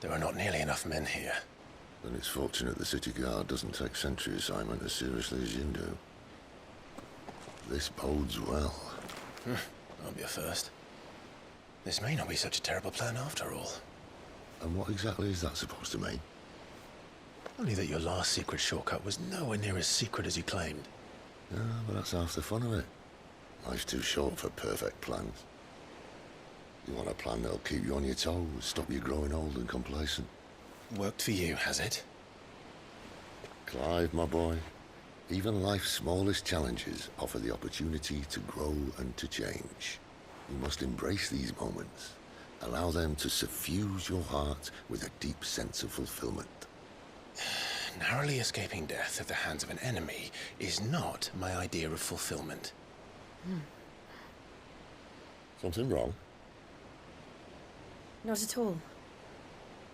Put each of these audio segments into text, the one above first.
There are not nearly enough men here. Then it's fortunate the city guard doesn't take sentry assignment as seriously as you do. This bodes well. Won't be a first. This may not be such a terrible plan after all. And what exactly is that supposed to mean? Only that your last secret shortcut was nowhere near as secret as you claimed. Yeah, but that's half the fun of it. Life's too short for perfect plans. You want a plan that'll keep you on your toes, stop you growing old and complacent. Worked for you, has it? Clive, my boy, even life's smallest challenges offer the opportunity to grow and to change. You must embrace these moments. Allow them to suffuse your heart with a deep sense of fulfillment. Narrowly escaping death at the hands of an enemy is not my idea of fulfillment. Something wrong? Not at all.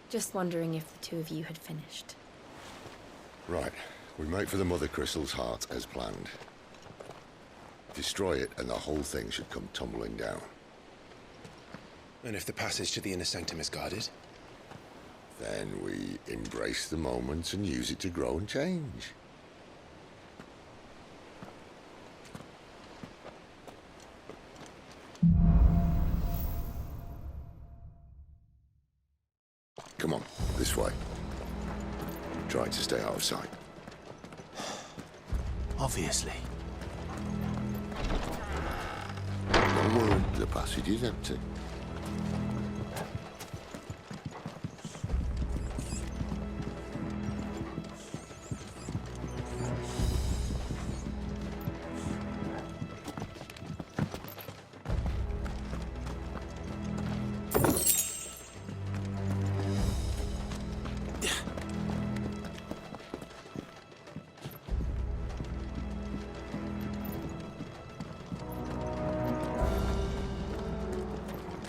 Just wondering if the two of you had finished. Right. We make for the Mother Crystal's heart as planned. Destroy it and the whole thing should come tumbling down. And if the passage to the inner sanctum is guarded? Then we embrace the moment and use it to grow and change. Come on, this way. Try to stay out of sight. Obviously. Don't worry, the passage is empty.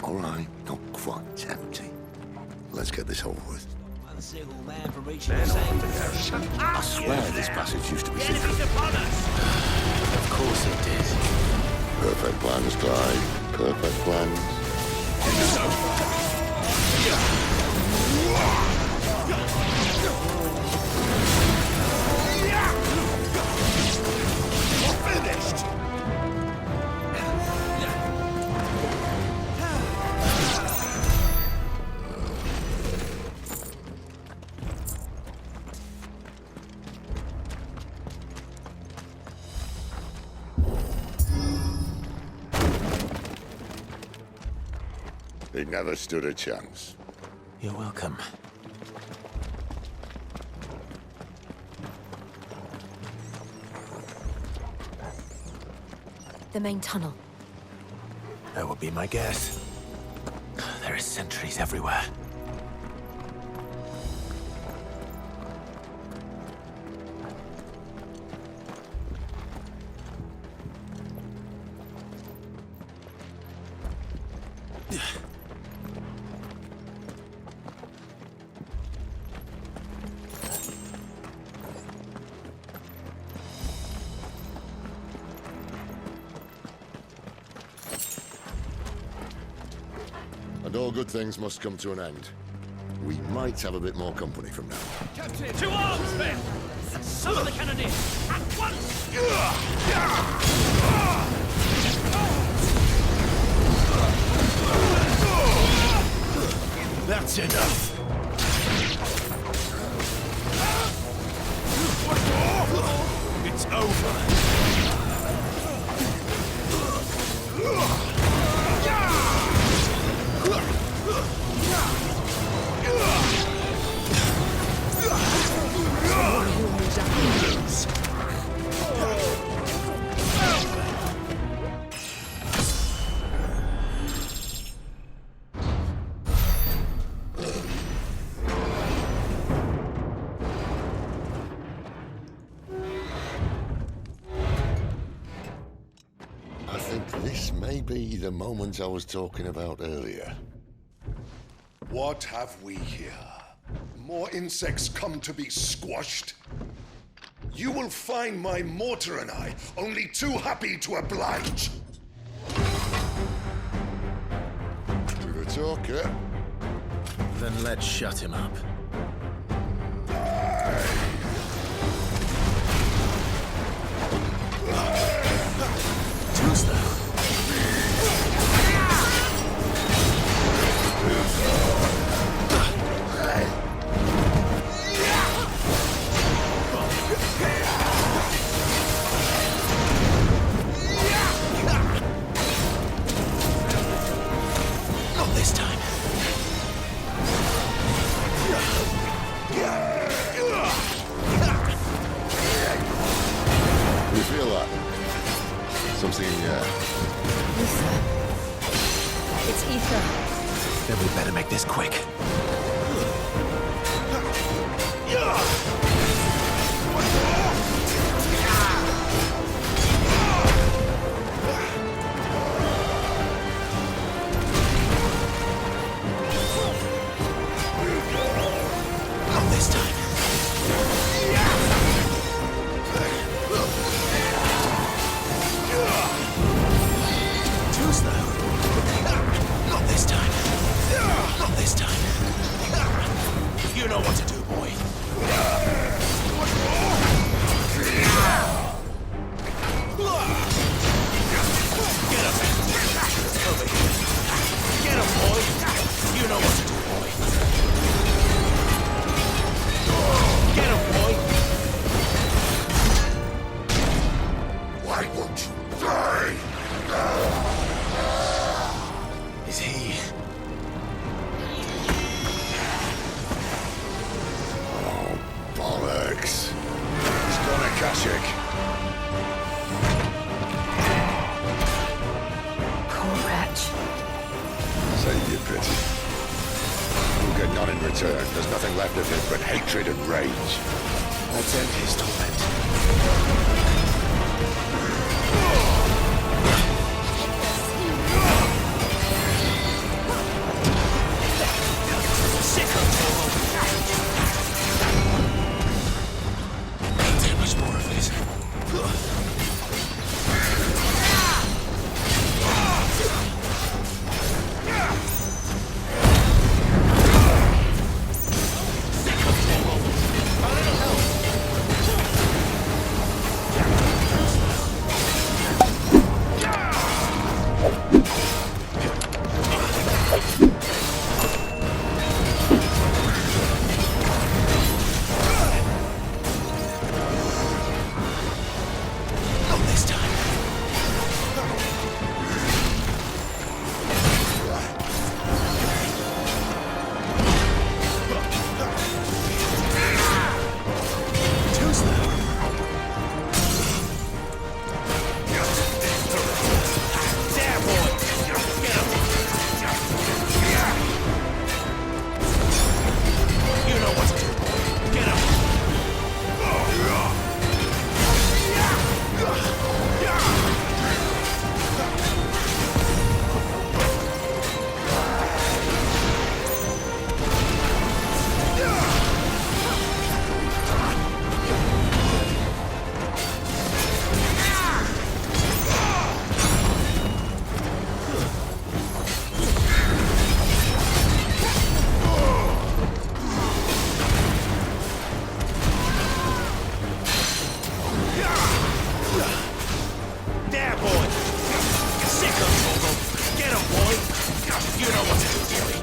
All right, not quite empty. Let's get this over with. I swear this passage used to be secret. Of course it did. Perfect plans, Clyde. Perfect plans. Finished! He never stood a chance. You're welcome. The main tunnel. That would be my guess. There are sentries everywhere. And all good things must come to an end. We might have a bit more company from now. Captain! To arms, men! And summon the cannoneers! At once! That's enough! It's over! I think this may be the moment I was talking about earlier. What have we here? More insects come to be squashed? You will find my mortar and I only too happy to oblige. To the talker. Then let's shut him up. Tuesday. Not this time. You feel that? Something in the air. Ether. It's ether. Then we better make this quick. Not this time. Tuesday. Not this time. Not this time. You know what to do, boy. Get him. Over here. Get him, boy. You know what to do, boy. Get him, boy. Why won't you die? Is he? Bollocks. He's gone Akashic. Poor wretch. Save your pity. You'll get none in return. There's nothing left of him but hatred and rage. Let's end his torment. Can't take much more of this. Not this time. Tuesday. There, boy. Get him. You know what to do, boy. Get him. There, boy. Sick of Togo. Get him, boy. You know what to do, boy.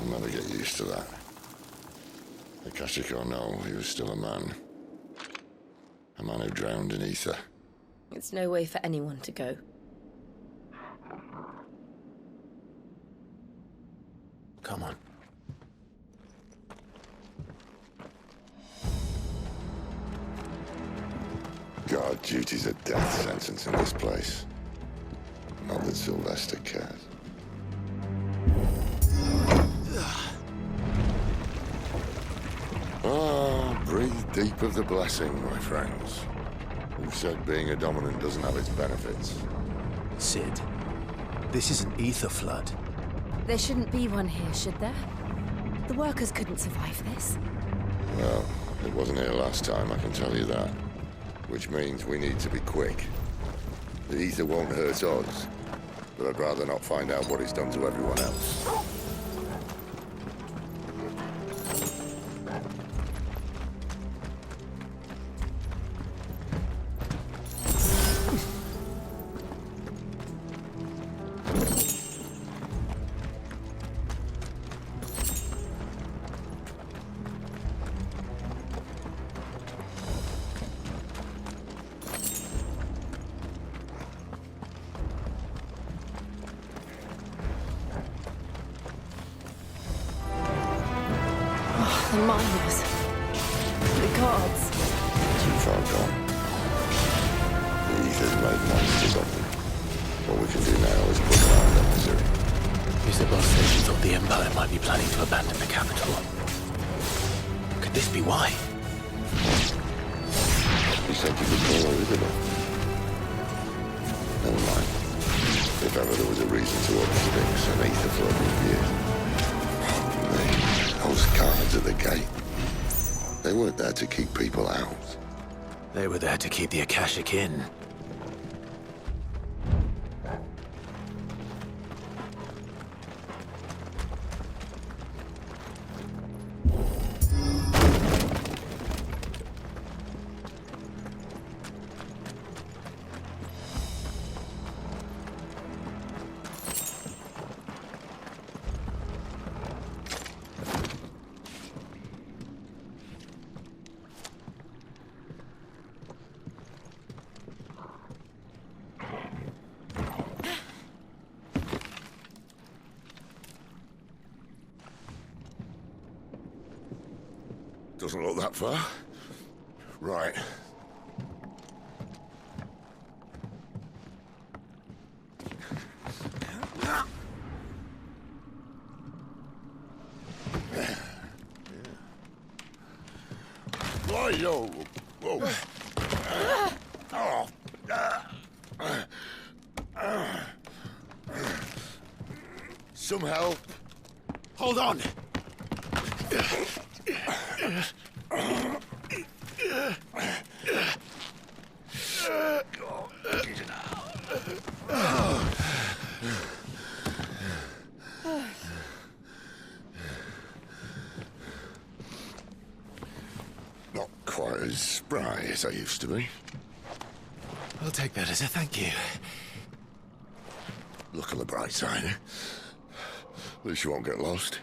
I'll never get used to that. Akashic or no, he was still a man. A man who drowned in ether. It's no way for anyone to go. Come on. God, duty's a death sentence in this place. Not that Sylvester cares. Ah, breathe deep of the blessing, my friends. Who said being a dominant doesn't have its benefits? Sid, this is an ether flood. There shouldn't be one here, should there? The workers couldn't survive this. Well, it wasn't here last time, I can tell you that. Which means we need to be quick. The ether won't hurt us, but I'd rather not find out what it's done to everyone else. The miners. The guards. Too far gone. The ether's made monsters of them. What we can do now is put them out of their misery. Isabel said she thought the Empire might be planning to abandon the capital. Could this be why? You said you could call her Isabel. Never mind. If ever there was a reason to up sticks, an ether flood would be it. Those guards at the gate. They weren't there to keep people out. They were there to keep the Akashic in. Doesn't look that far. Right. Why, yo? Whoa. Some help. Hold on! Not quite as spry as I used to be. I'll take that as a thank you. Look on the bright side, eh? At least you won't get lost.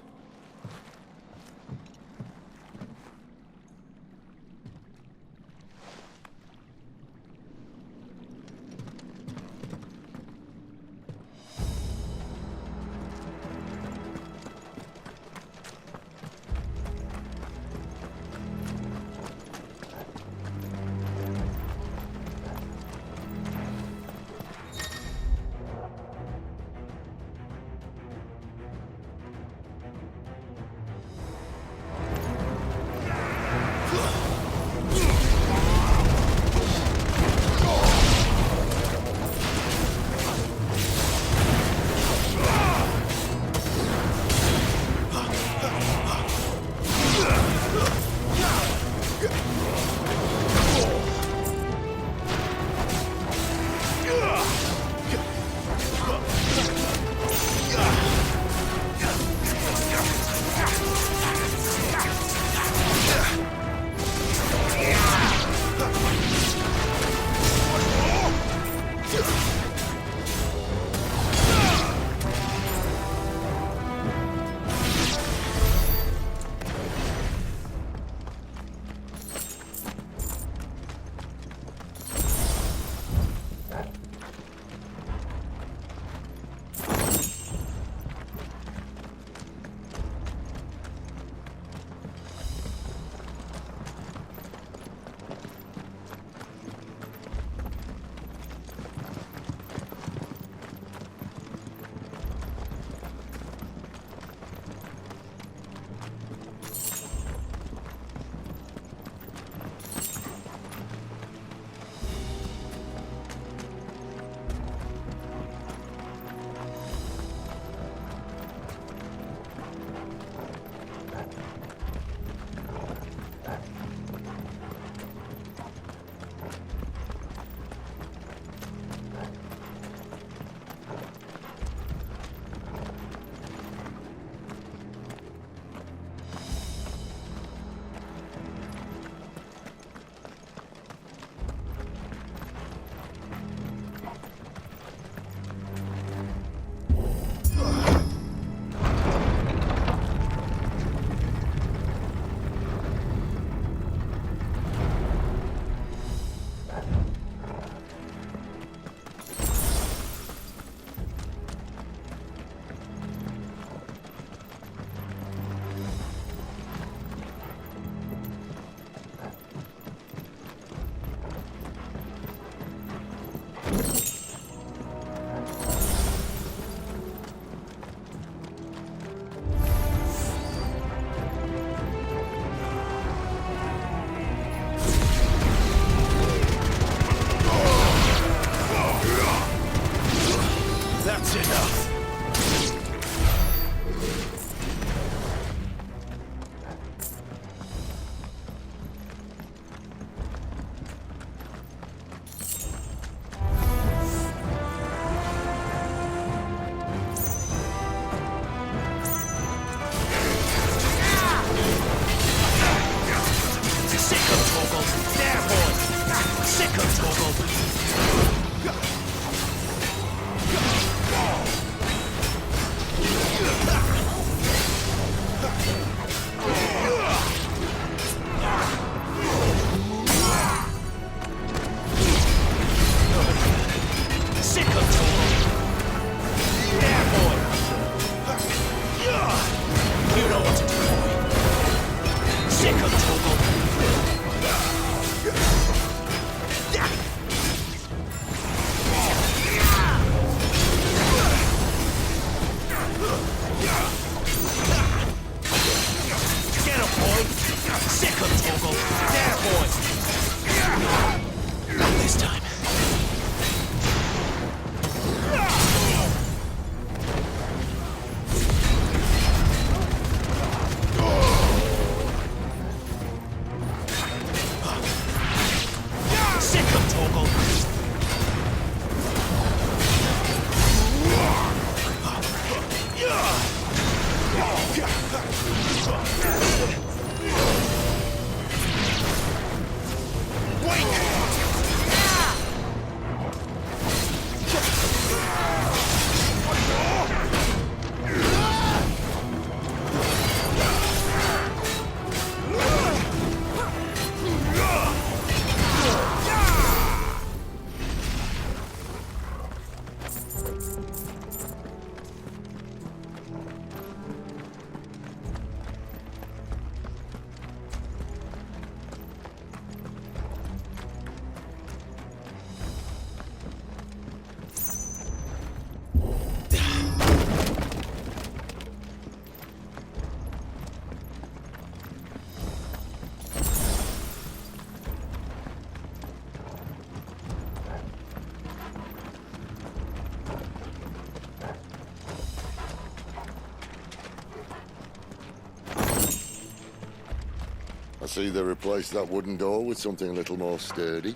see they replaced that wooden door with something a little more sturdy.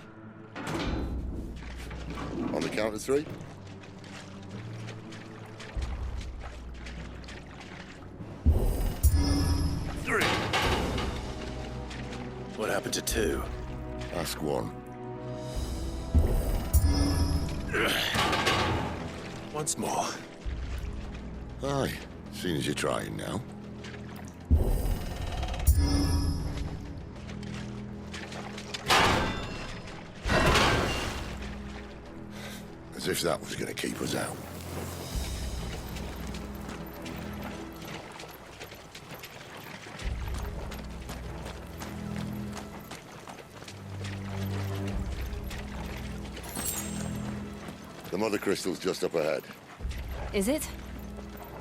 On the count of 3. What happened to 2? Ask 1. Once more. Aye, seeing as you're trying now. As if that was going to keep us out. The mother crystal's just up ahead. Is it?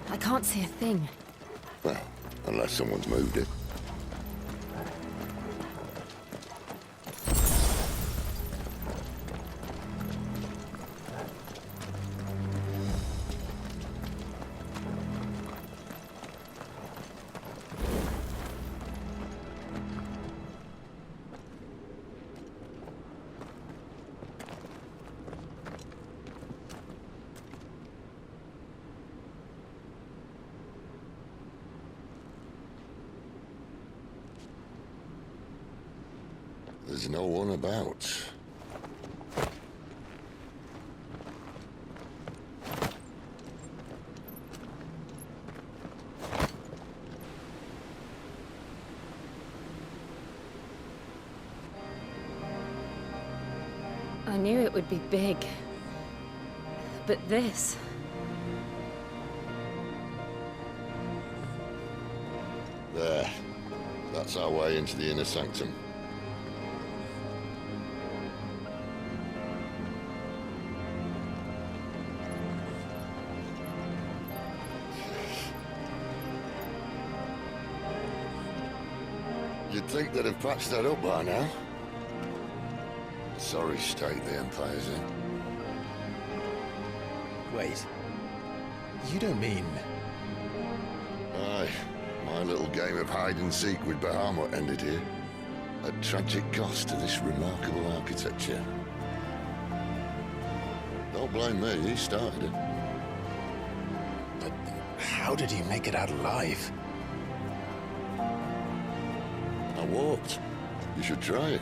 I can't see a thing. Well, unless someone's moved it. There's no one about. I knew it would be big. But this... There. That's our way into the inner sanctum. You'd think they'd have patched that up by now. Sorry state the Empire's in. Wait. You don't mean... Aye. My little game of hide-and-seek with Bahamut ended here. At tragic cost to this remarkable architecture. Don't blame me, he started it. But how did he make it out alive? I walked. You should try it.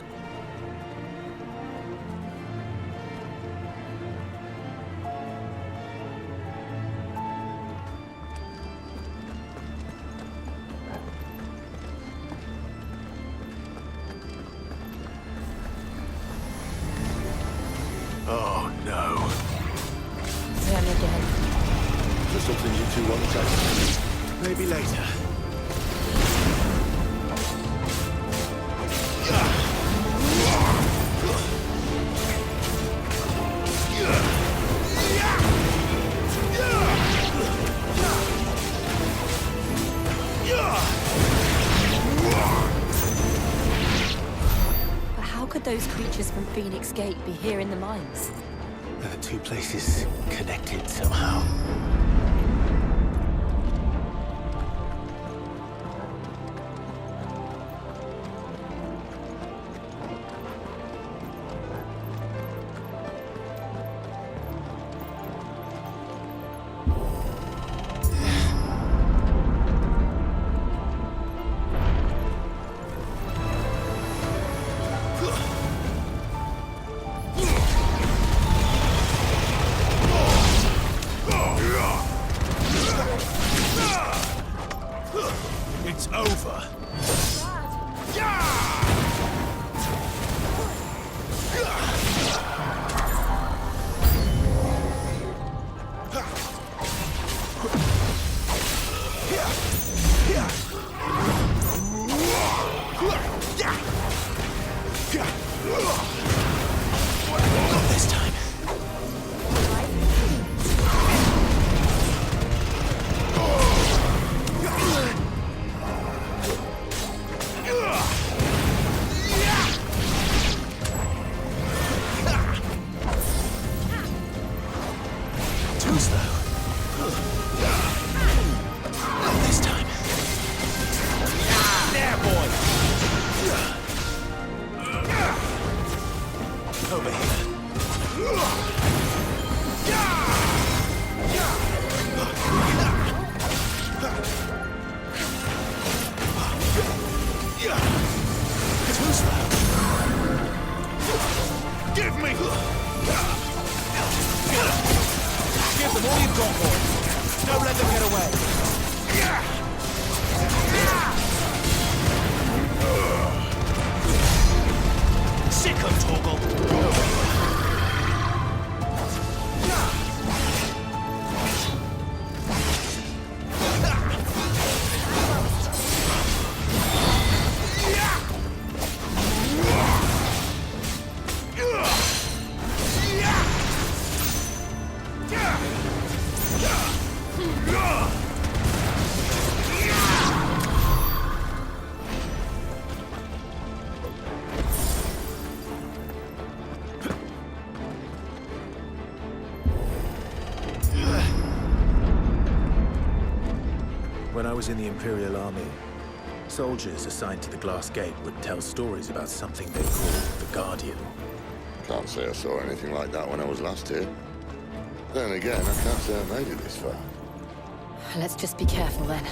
Oh, no. Them again. Is there something you two want to taste? Maybe later. But how could those creatures from Phoenix Gate be here in the mines? Are the two places connected somehow? over here. Who's that? Give me! Give them all you've got, boy. Don't let them get away. Sick of Torgal. When I was in the Imperial Army, soldiers assigned to the Glass Gate would tell stories about something they called the Guardian. Can't say I saw anything like that when I was last here. Then again, I can't say I made it this far. Let's just be careful then.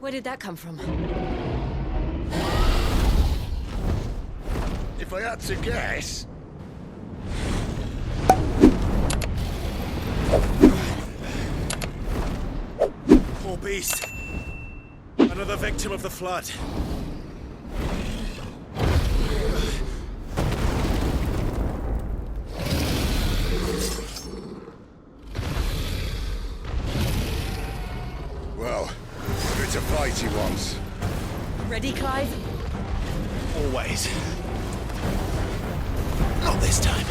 Where did that come from? If I had to guess... Poor beast. Another victim of the flood. Well, it's a fight he wants. Ready, Clive? Always. Not this time.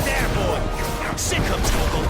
There, boy. Sick of Torgal.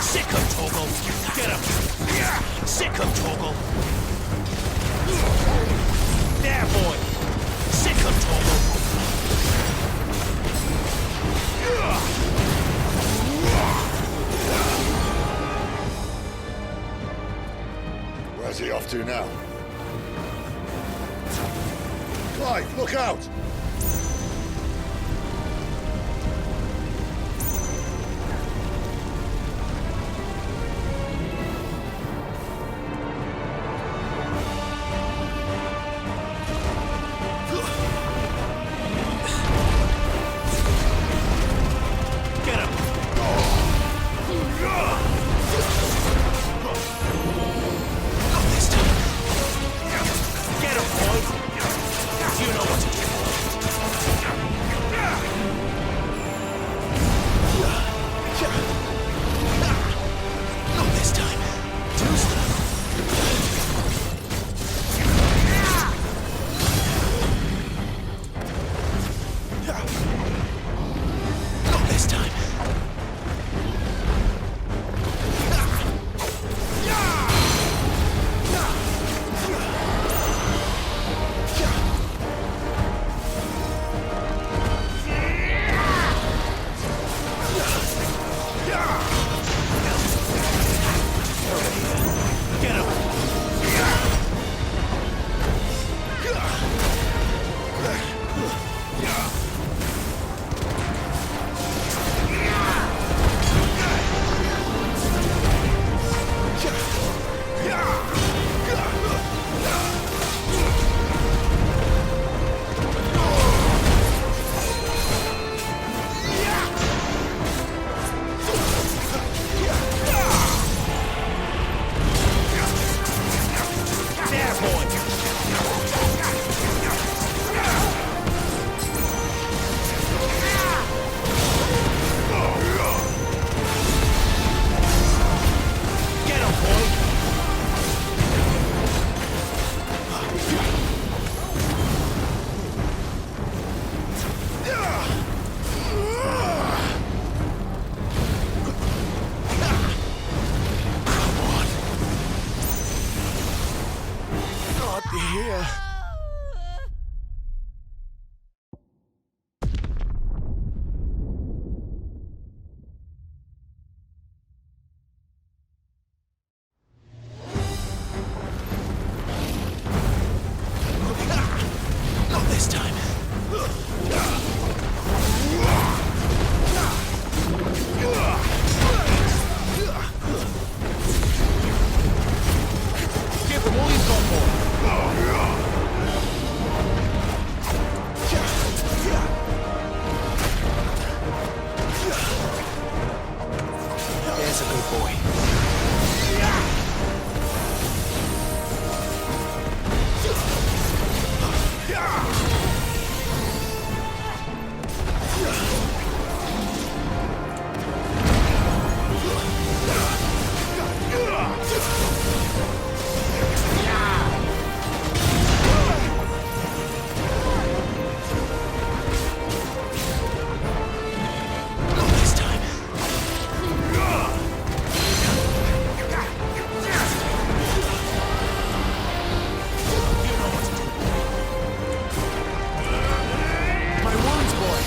Sick of Torgal. Get him. Sick of Torgal. There, boy. Sick of Torgal. Where's he off to now? Clive, look out! You know what to do. There's a good boy. This time. My wounds, boy.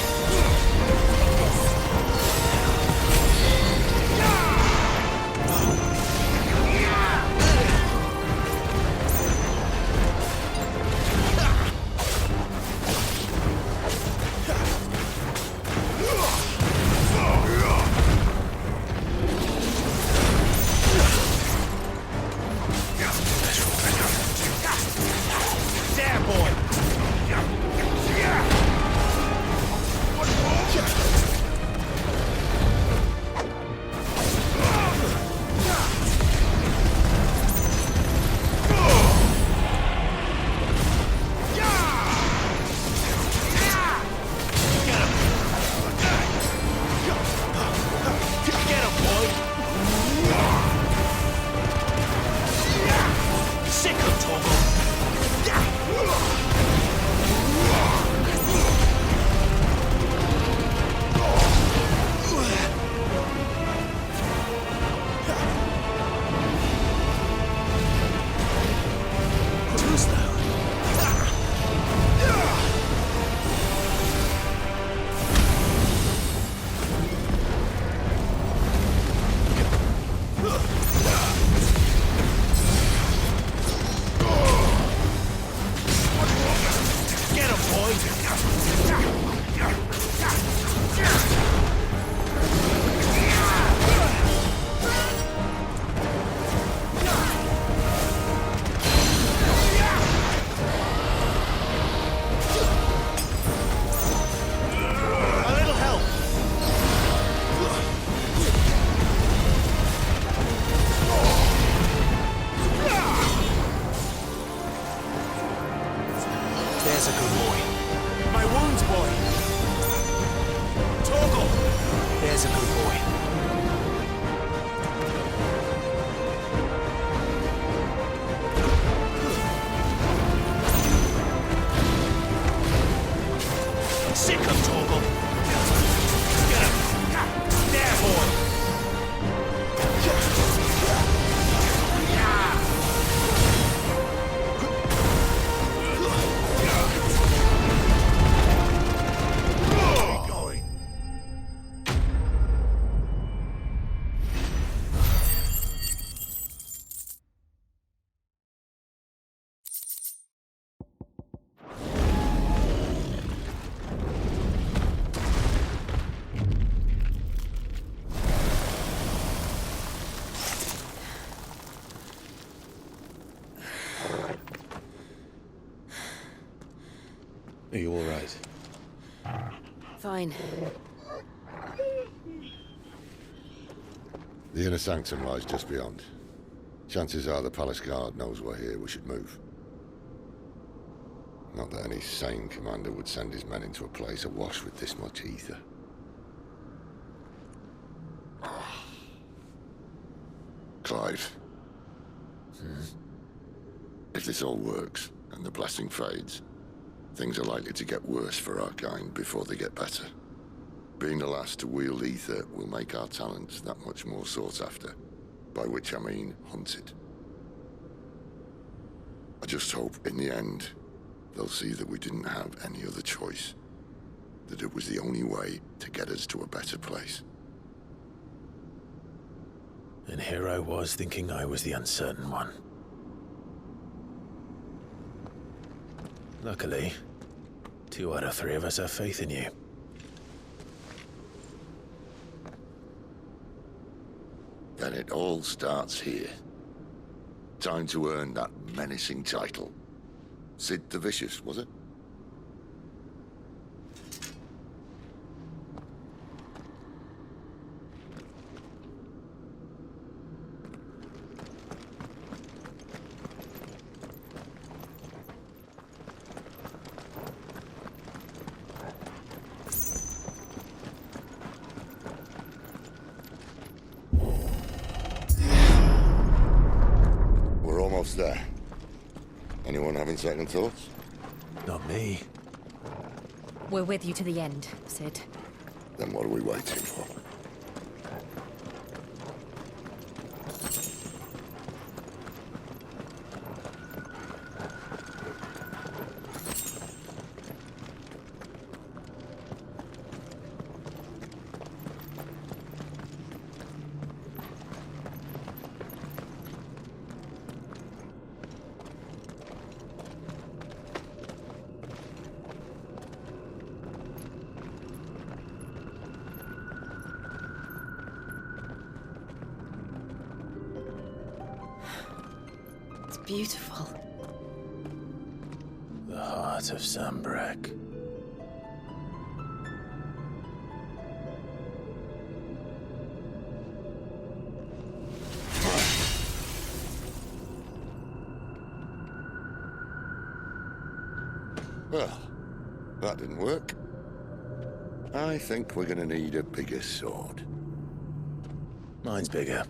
There, boy! Get him, boy! Sick of Togo! Too slow. Get him, boy! A little help! There's a good boy. My wounds, boy! Togo! There's a good boy. Sick of Togo! Get him! There, boy! Going. Are you all right? Fine. The inner sanctum lies just beyond. Chances are the palace guard knows we're here. We should move. Not that any sane commander would send his men into a place awash with this much ether. Clive. If this all works, and the blessing fades, things are likely to get worse for our kind before they get better. Being the last to wield ether will make our talents that much more sought after, by which I mean hunted. I just hope, in the end, they'll see that we didn't have any other choice, that it was the only way to get us to a better place. And here I was thinking I was the uncertain one. Luckily, 2 out of 3 of us have faith in you. Then it all starts here. Time to earn that menacing title. Sid the Vicious, was it? else there? Anyone having second thoughts? Not me. We're with you to the end, Sid. Then what are we waiting for? It's beautiful. The heart of Sambrek. Well, that didn't work. I think we're gonna need a bigger sword. Mine's bigger.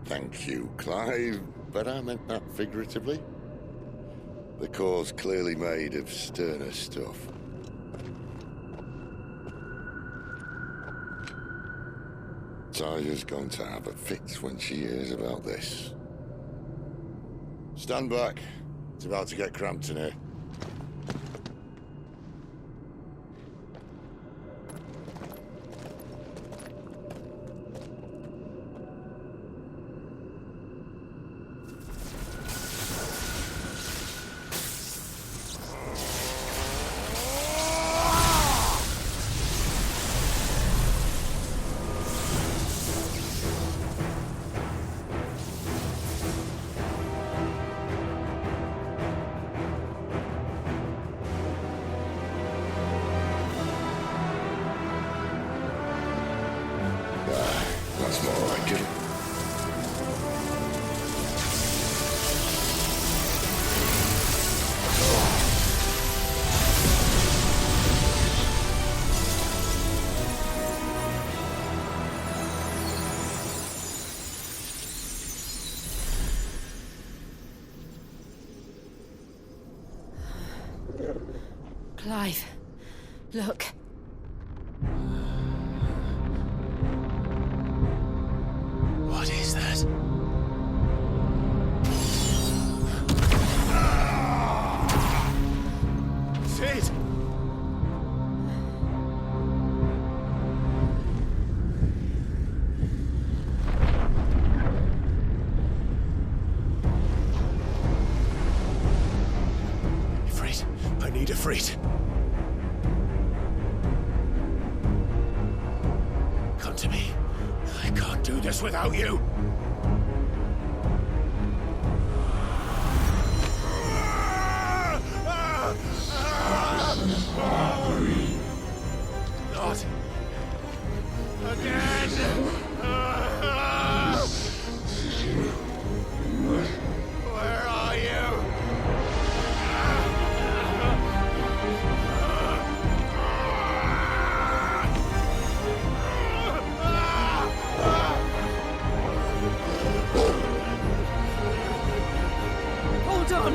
Thank you, Clive, but I meant that figuratively. The core's clearly made of sterner stuff. Taya's going to have a fit when she hears about this. Stand back. It's about to get cramped in here. That's more like it. Clive, look. What is that? Sid! Ifrit. I need Ifrit. Come to me. I can't do this without you. Not again! Where are you? Hold on!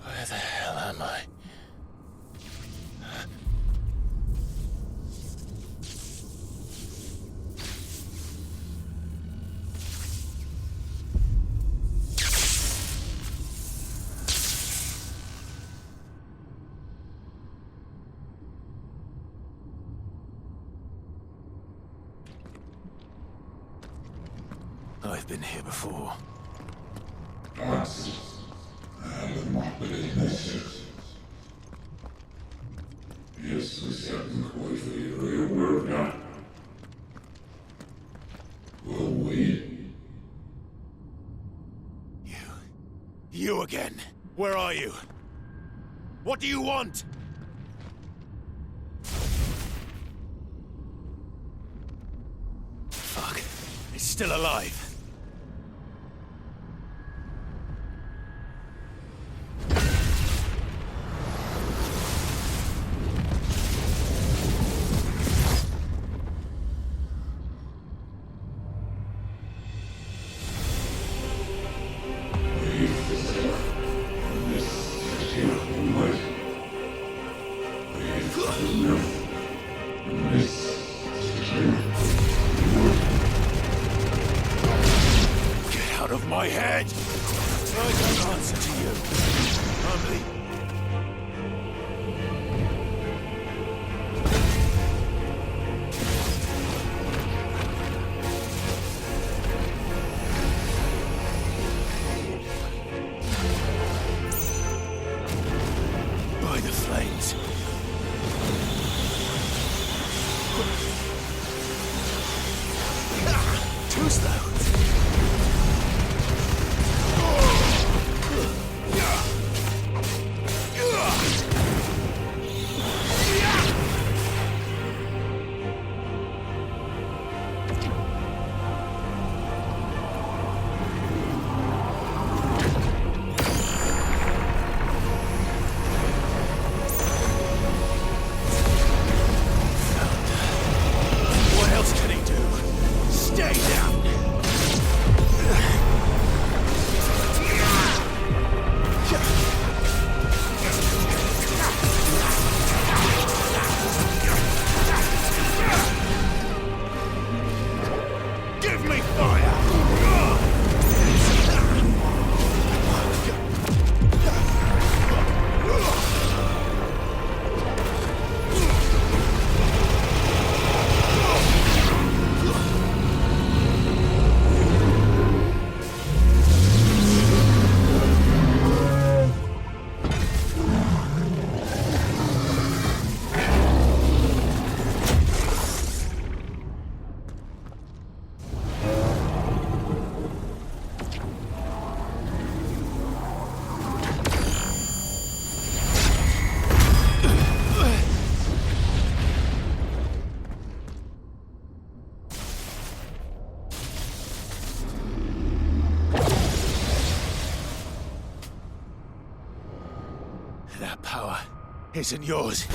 Where the hell am I? I've been here before. Jest wystarczy, are you aware of that? again. Where are you? What do you want? Fuck. It's still alive. Get out of my head! I don't answer to you. Only... by the flames. Too slow. What else can he do? Stay down! Give me fire! That power isn't yours.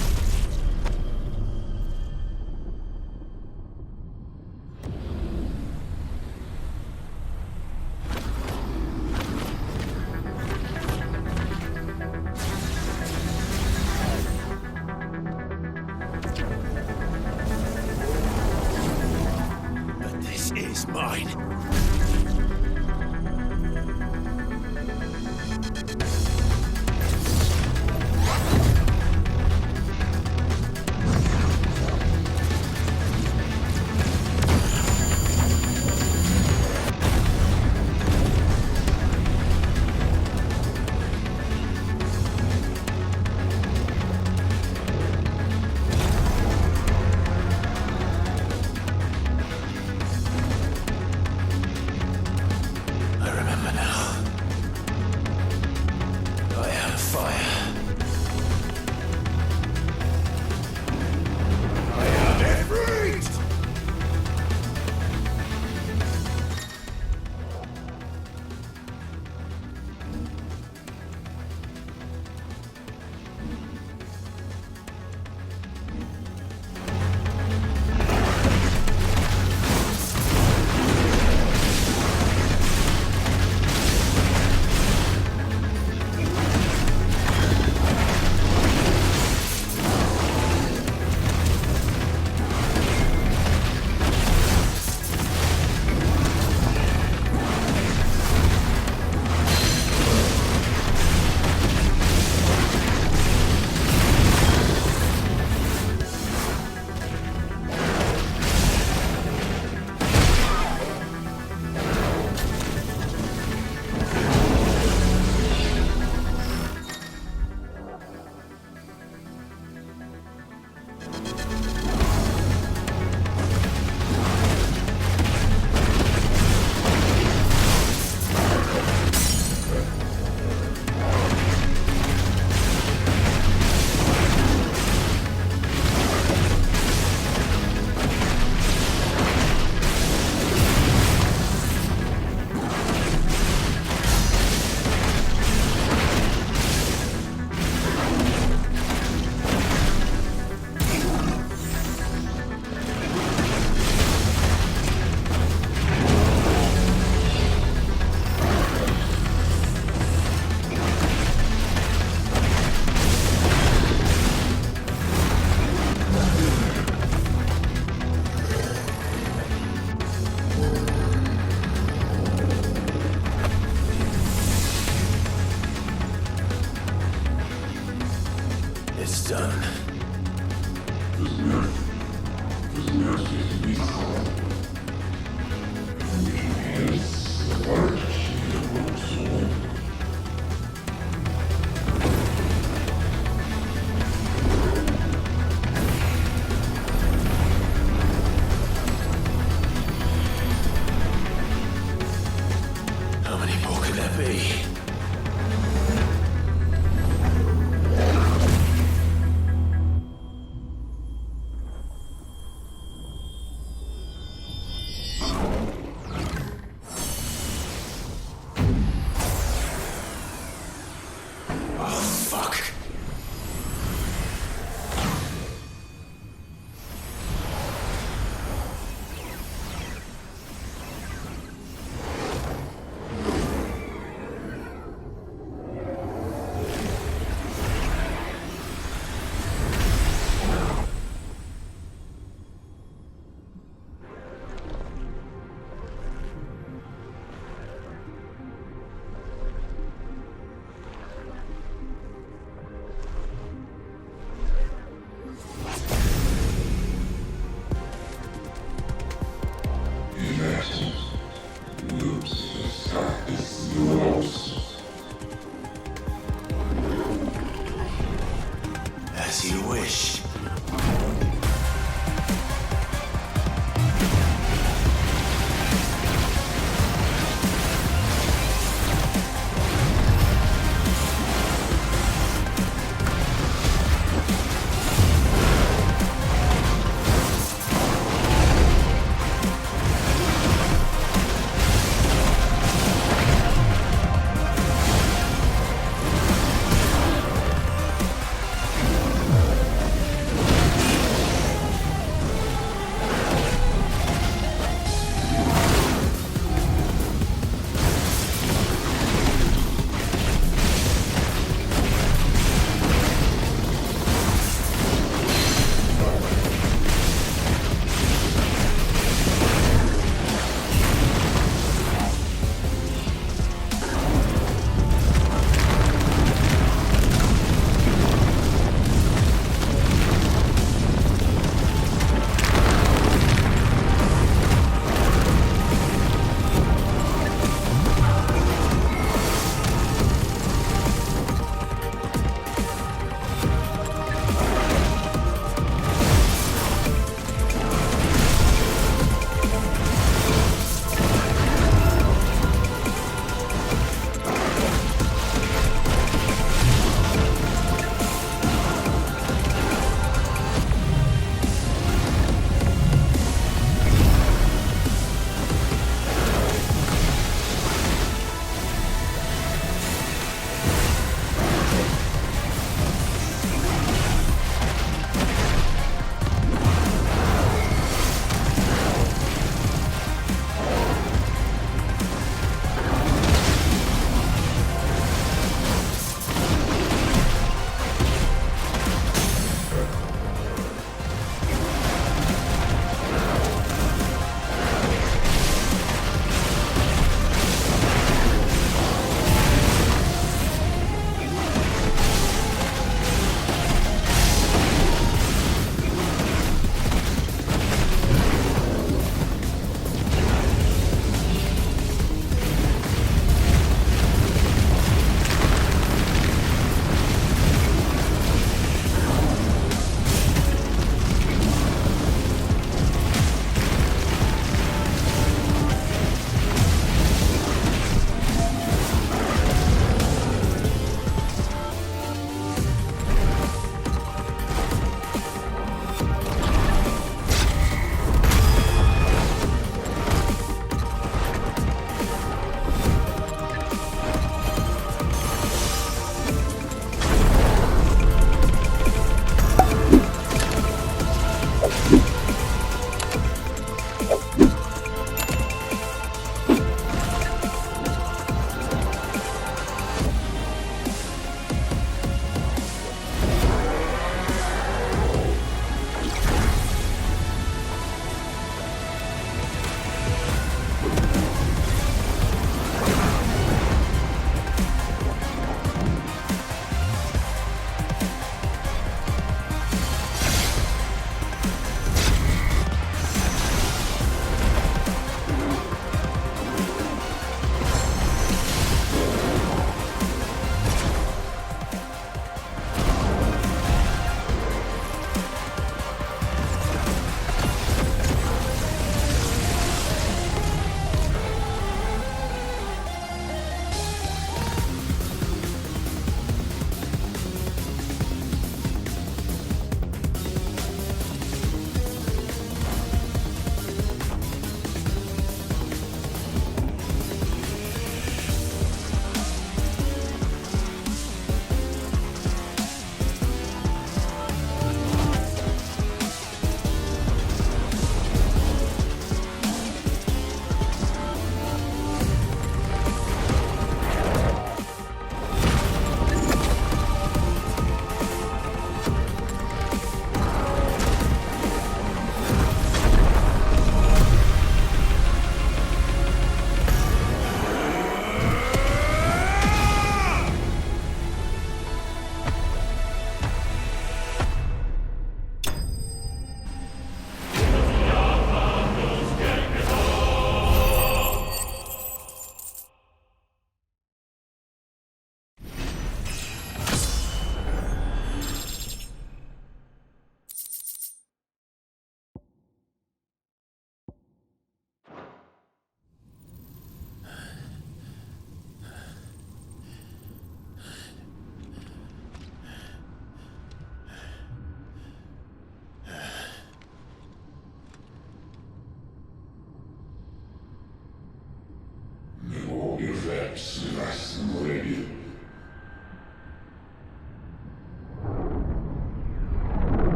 But this is mine. It's done. How many more could there be? As you wish.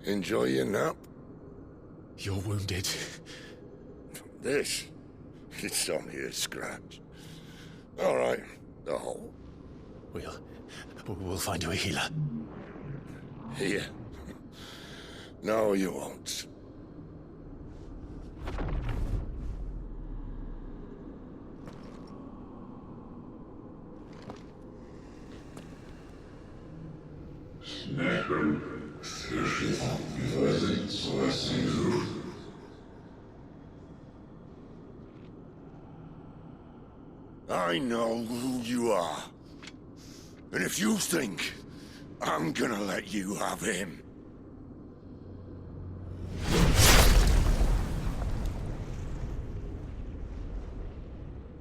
Enjoy your nap? You're wounded. This? It's only a scratch. All right, the hole. We'll find you a healer. Here. No, you won't. I know who you are. And if you think I'm gonna let you have him...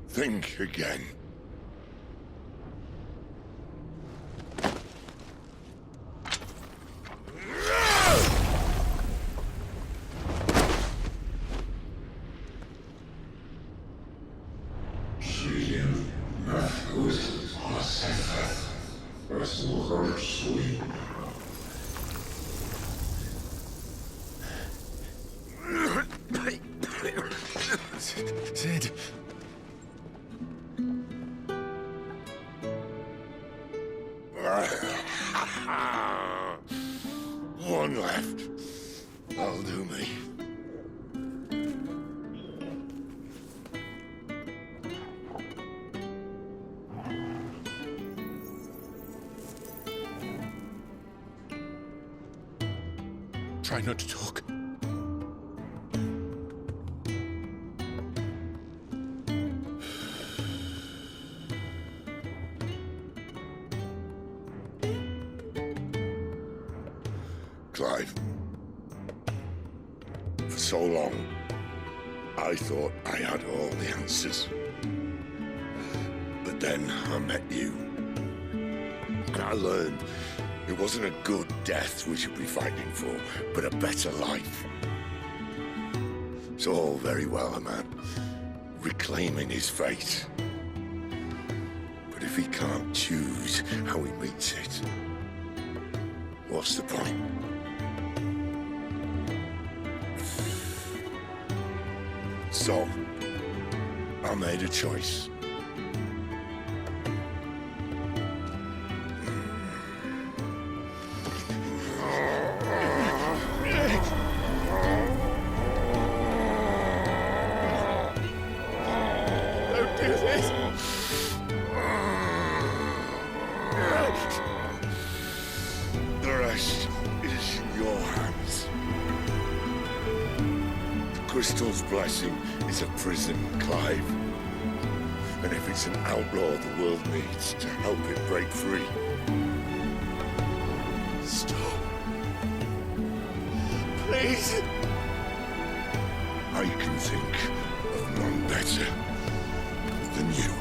think again. Sid. One left. That'll do me. Try not to talk. Clive. For so long, I thought I had all the answers. But then I met you. And I learned it wasn't a good death we should be fighting for, but a better life. It's all very well, a man reclaiming his fate. But if he can't choose how he meets it, what's the point? So, I made a choice. Don't do this! The rest is in your hands. The Crystal's blessing is a prison, Clive. And if it's an outlaw the world needs to help it break free. Stop. Please. I can think of none better than you.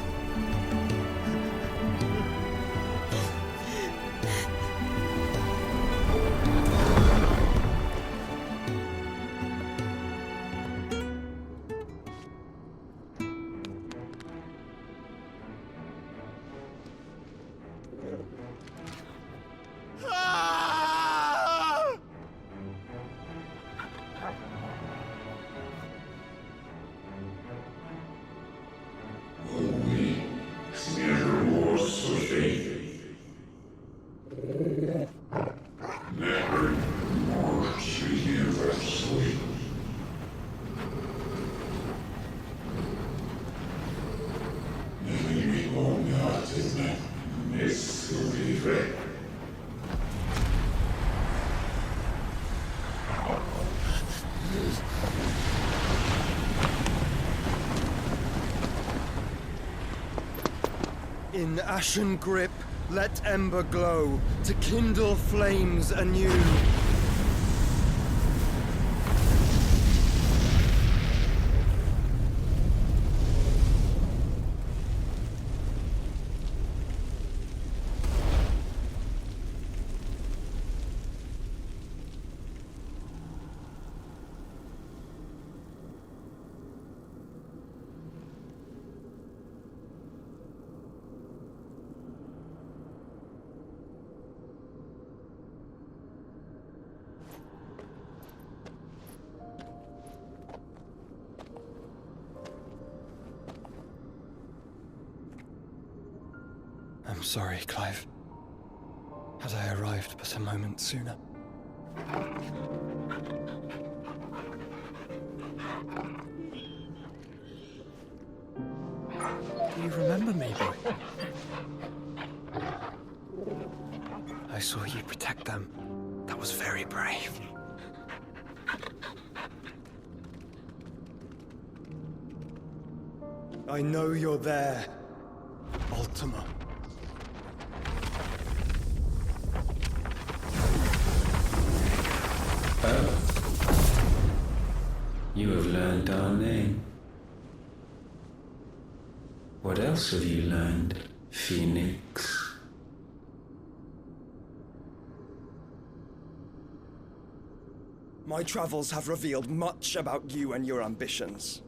In ashen grip, let ember glow, to kindle flames anew. I'm sorry, Clive. Had I arrived but a moment sooner. Do you remember me, boy? I saw you protect them. That was very brave. I know you're there, Ultima. You have learned our name. What else have you learned, Phoenix? My travels have revealed much about you and your ambitions.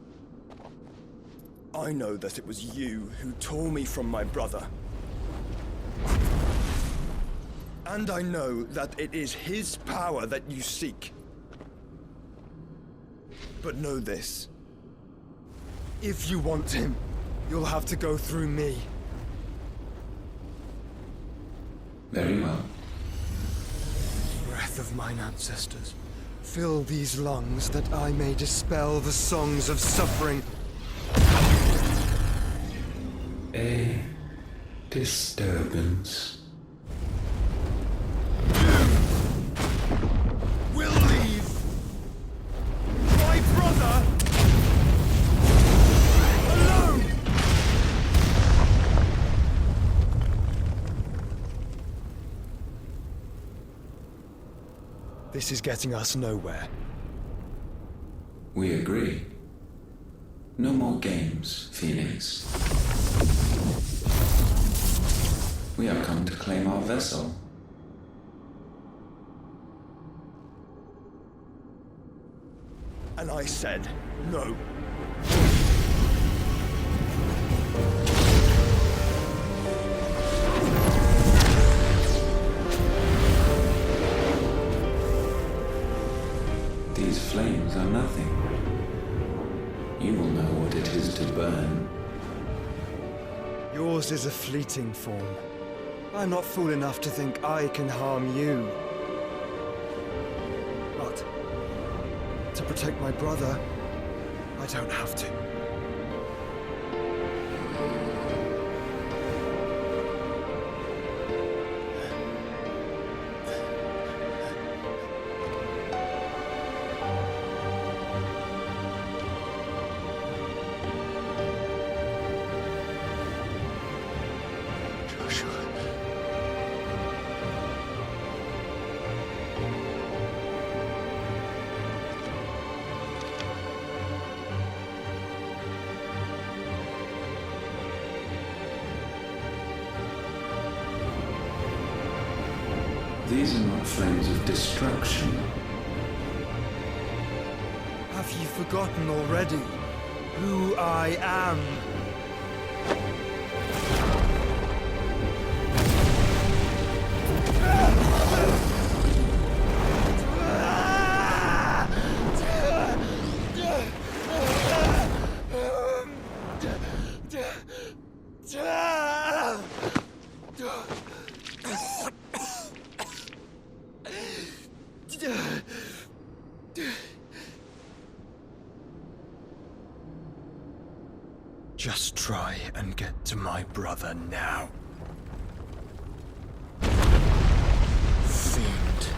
I know that it was you who tore me from my brother. And I know that it is his power that you seek. But know this. If you want him, you'll have to go through me. Very well. Breath of mine ancestors, fill these lungs that I may dispel the songs of suffering. A disturbance. Will leave my brother alone! This is getting us nowhere. We agree. No more games, Phoenix. We have come to claim our vessel. And I said no. These flames are nothing. You will know what it is to burn. Yours is a fleeting form. I'm not fool enough to think I can harm you. But to protect my brother, I don't have to. These are not flames of destruction. Have you forgotten already who I am? Just try and get to my brother now. Fiend.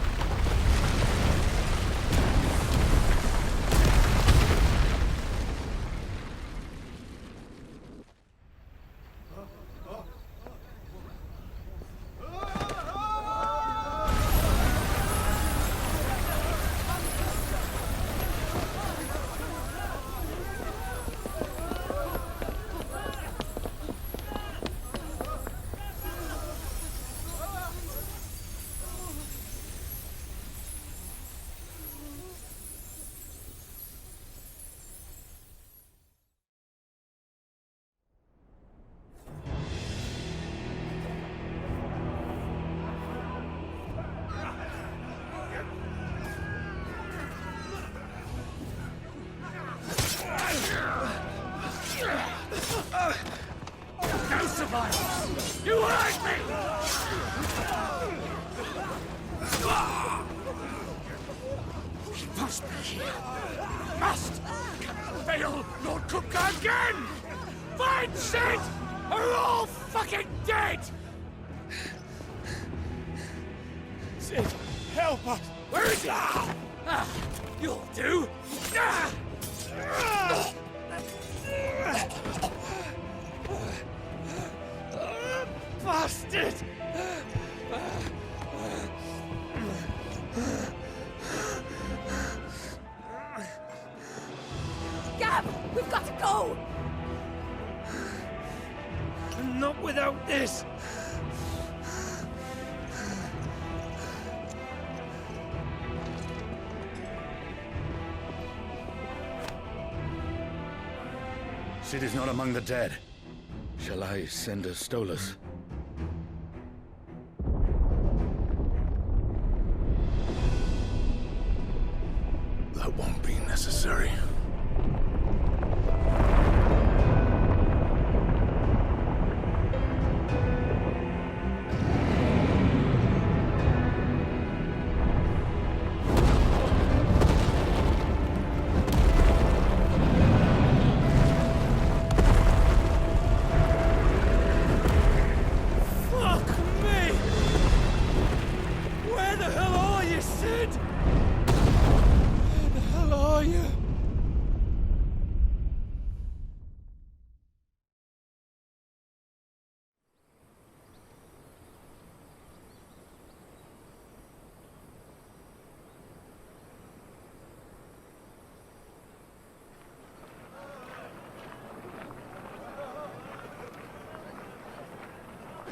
must be here. Must! Cannot fail Lord Kupka again! Find Sid! Or we're all fucking dead! Sid, help us! Where is he? You'll do! Bastard! Gab, we've got to go! Not without this! Sid is not among the dead. Shall I send a Stolas? That won't be necessary. Fuck me! Where the hell are you, Sid? Where the hell are you?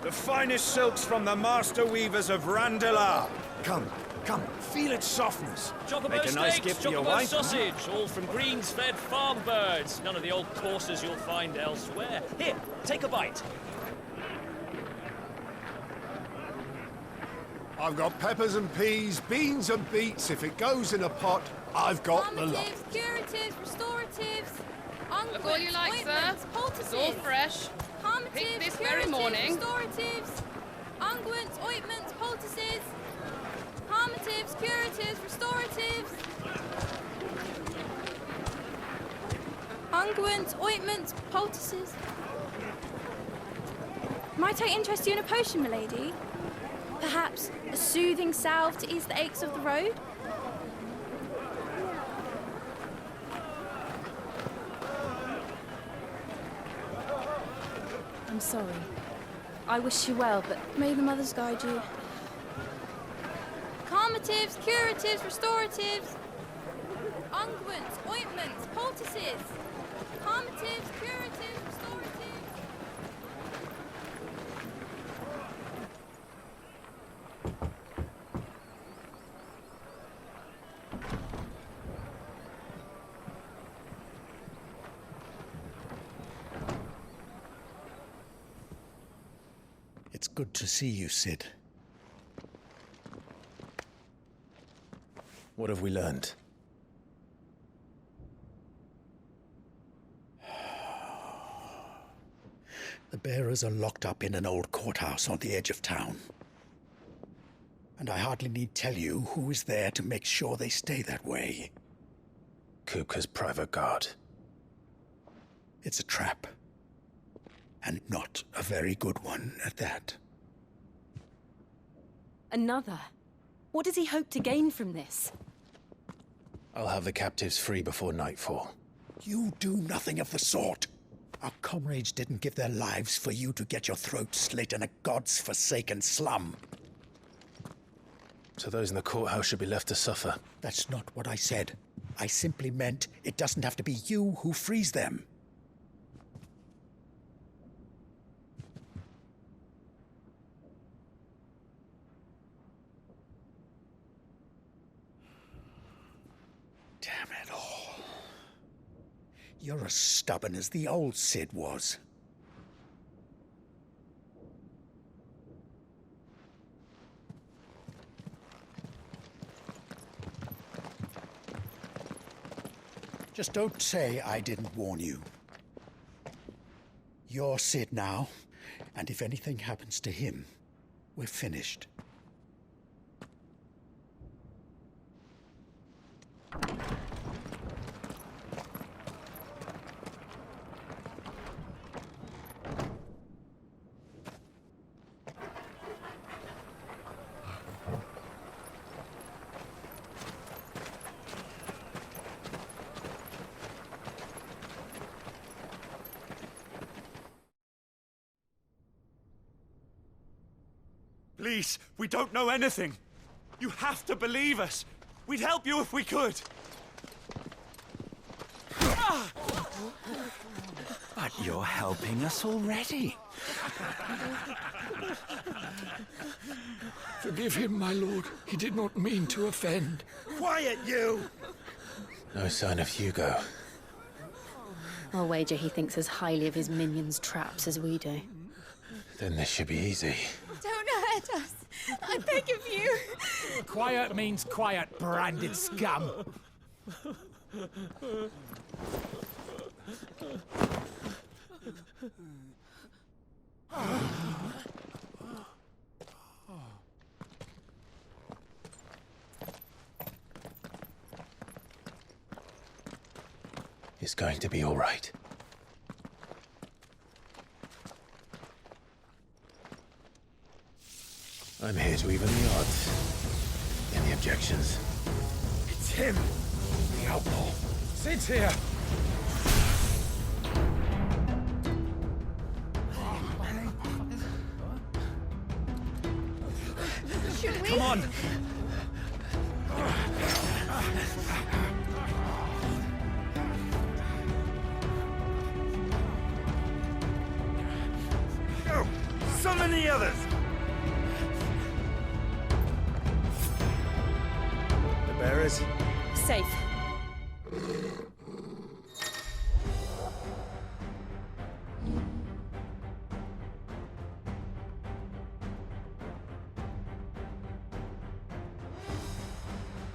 The finest silks from the master weavers of Randalar. Come, feel its softness. Chocobo Make a nice steaks, gift for your chocobo wife. sausage, all from greens-fed farm birds. None of the old courses you'll find elsewhere. Here, take a bite. I've got peppers and peas, beans and beets. If it goes in a pot, I've got the lot. Calmatives, curatives, restoratives, Look all you like, sir. It's all fresh. Picked this very morning. Restoratives, unguents, ointments, poultices, calmatives, curatives, restoratives, unguents, ointments, poultices. Might I interest you in a potion, milady? Perhaps a soothing salve to ease the aches of the road? I'm sorry. I wish you well, but May the mothers guide you. Calmatives, curatives, restoratives, unguents, ointments, poultices, calmatives, curatives, restoratives. It's good to see you, Sid. What have we learned? The bearers are locked up in an old courthouse on the edge of town. And I hardly need tell you who is there to make sure they stay that way. Kupka's private guard. It's a trap. And not a very good one at that. another. What does he hope to gain from this? I'll have the captives free before nightfall. You do nothing of the sort. Our comrades didn't give their lives for you to get your throat slit in a god's-forsaken slum. So those in the courthouse should be left to suffer. That's not what I said. I simply meant it doesn't have to be you who frees them. Damn it all. You're as stubborn as the old Sid was. Just don't say I didn't warn you. You're Sid now, and if anything happens to him, we're finished. Please, we don't know anything. You have to believe us. We'd help you if we could. But you're helping us already. Forgive him, my lord. He did not mean to offend. Quiet, you! No sign of Hugo. I'll wager he thinks as highly of his minions' traps as we do. Then this should be easy. Don't hurt us. I beg of you. Quiet means quiet, branded scum. It's going to be all right. I'm here to even the odds. Any objections? It's him, the outlaw. Sit here. Should we? Come on. Go! Summon the others! The bearers? Safe.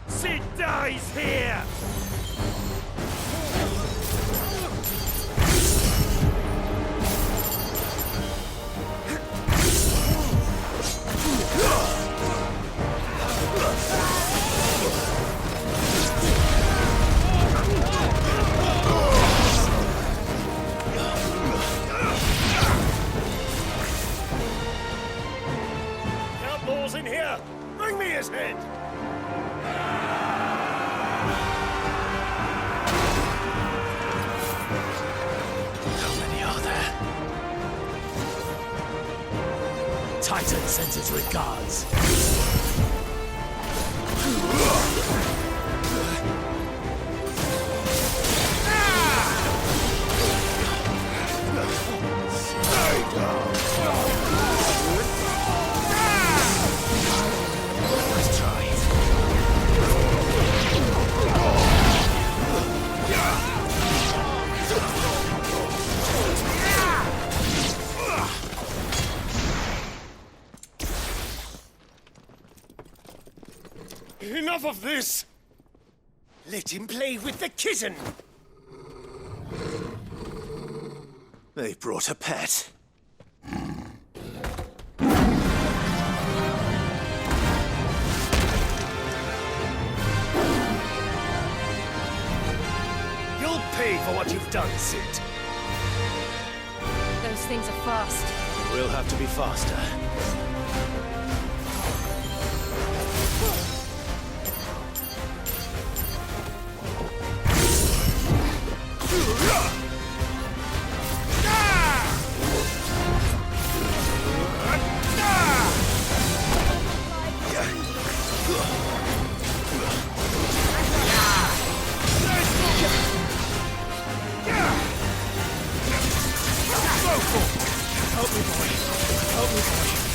Sid dies here! Outlaws in here! Bring me his head! How many are there? Titan sends his regards. Let's try it. Enough of this! Let him play with the kitten! They brought a pet. You'll pay for what you've done, Sid. Those things are fast. We'll have to be faster. Help me, boy. Help me, boy.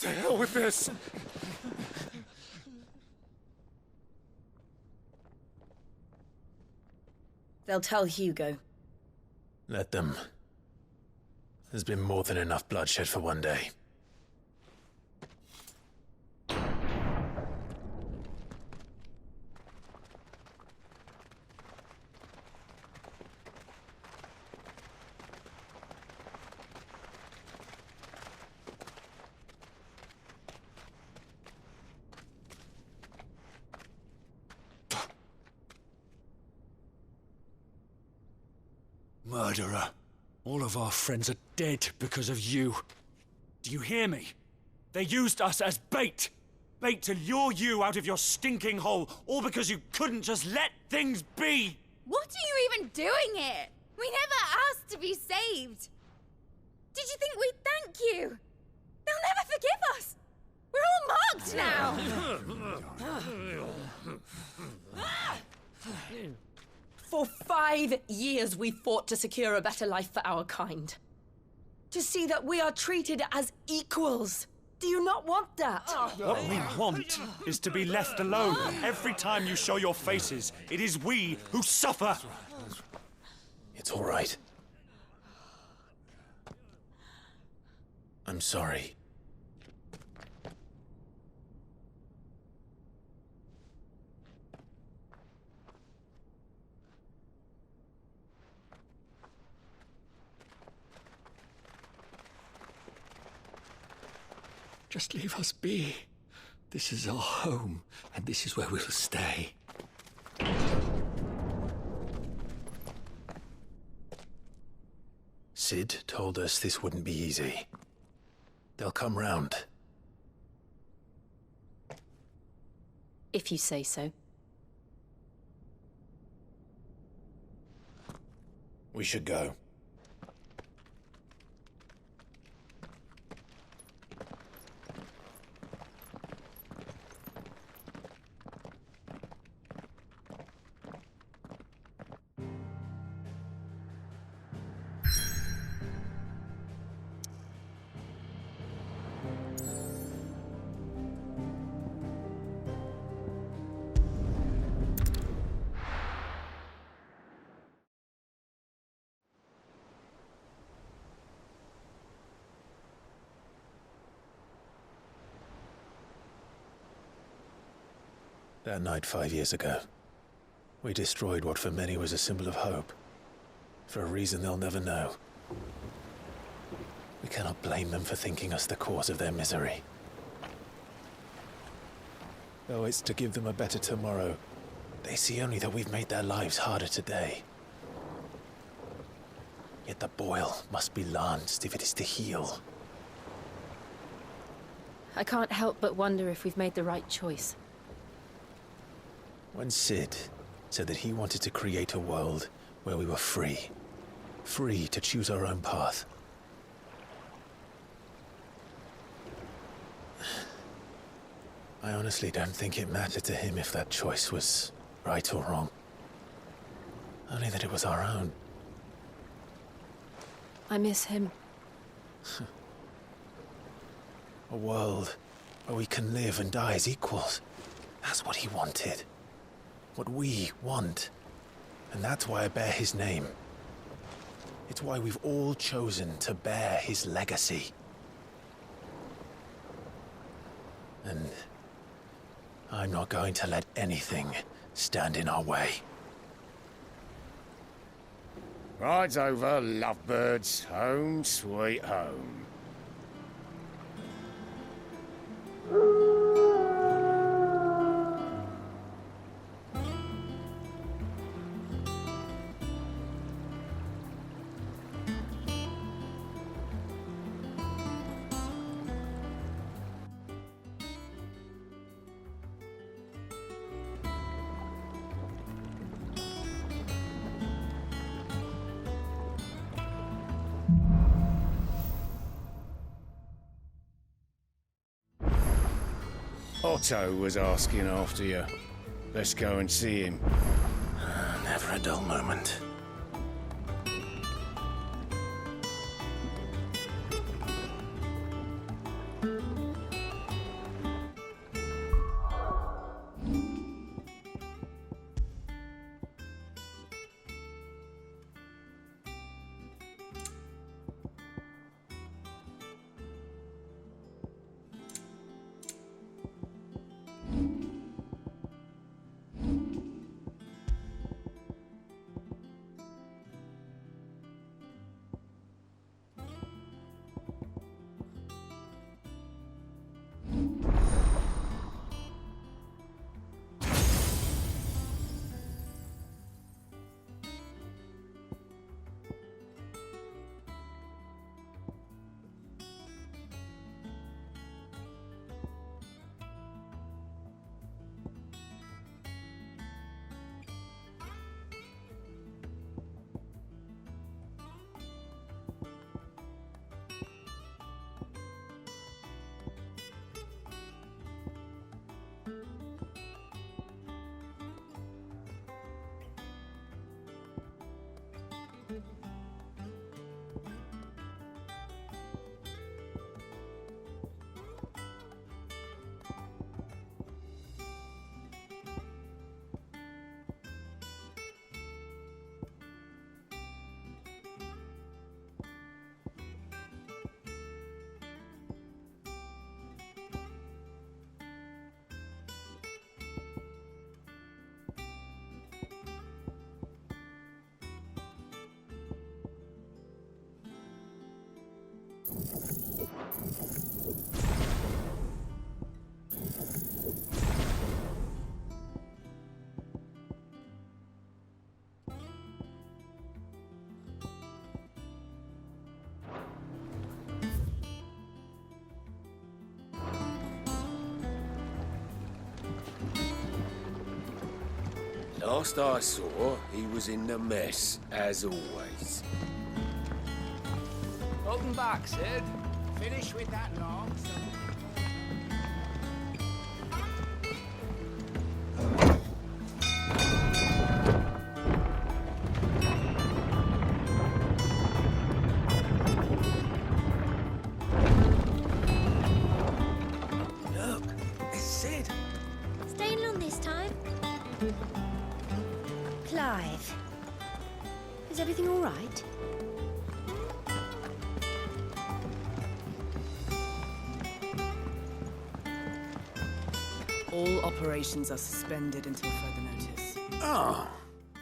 To hell with this! They'll tell Hugo. Let them. There's been more than enough bloodshed for one day. Murderer. All of our friends are dead because of you. Do you hear me? They used us as bait. Bait to lure you out of your stinking hole, all because you couldn't just let things be. What are you even doing here? We never asked to be saved. Did you think we'd thank you? They'll never forgive us. We're all marked now. For 5 years we fought to secure a better life for our kind. To see that we are treated as equals. Do you not want that? What we want is to be left alone. Every time you show your faces, it is we who suffer. It's all right. I'm sorry. Just leave us be. This is our home, and this is where we'll stay. Sid told us this wouldn't be easy. They'll come round. If you say so. We should go. That night 5 years ago, we destroyed what for many was a symbol of hope. For a reason they'll never know. We cannot blame them for thinking us the cause of their misery. Though it's to give them a better tomorrow, they see only that we've made their lives harder today. Yet the boil must be lanced if it is to heal. I can't help but wonder if we've made the right choice. When Sid said that he wanted to create a world where we were free. Free to choose our own path. I honestly don't think it mattered to him if that choice was right or wrong. Only that it was our own. I miss him. A world where we can live and die as equals. That's what he wanted. What we want. And that's why I bear his name. It's why we've all chosen to bear his legacy. And I'm not going to let anything stand in our way. Rides over, lovebirds, home sweet home. Otto was asking after you. Let's go and see him. Never a dull moment. Last I saw, he was in the mess, as always. Welcome back, Sid. Finish with that log. Look, it's Sid. Staying long this time? Clive, is everything all right? All operations are suspended until further notice. Ah,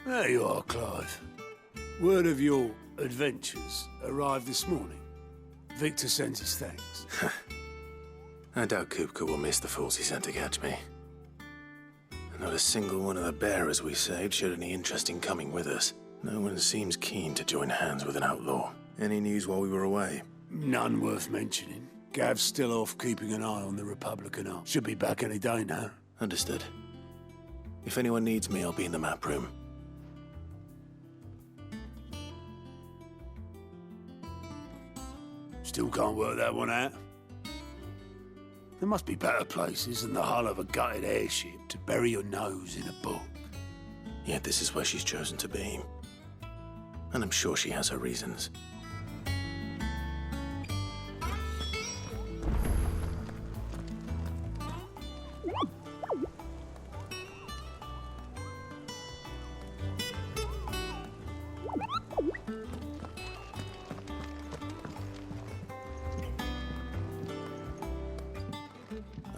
there you are, Clive. Word of your adventures arrived this morning. Victor sends his thanks. I doubt Kupka will miss the fools he sent to catch me. Not a single one of the bearers we saved showed any interest in coming with us. No one seems keen to join hands with an outlaw. Any news while we were away? None worth mentioning. Gav's still off keeping an eye on the Republican arm. Should be back any day now. Understood. If anyone needs me, I'll be in the map room. Still can't work that one out. There must be better places than the hull of a gutted airship to bury your nose in a book. Yet this is where she's chosen to be. And I'm sure she has her reasons.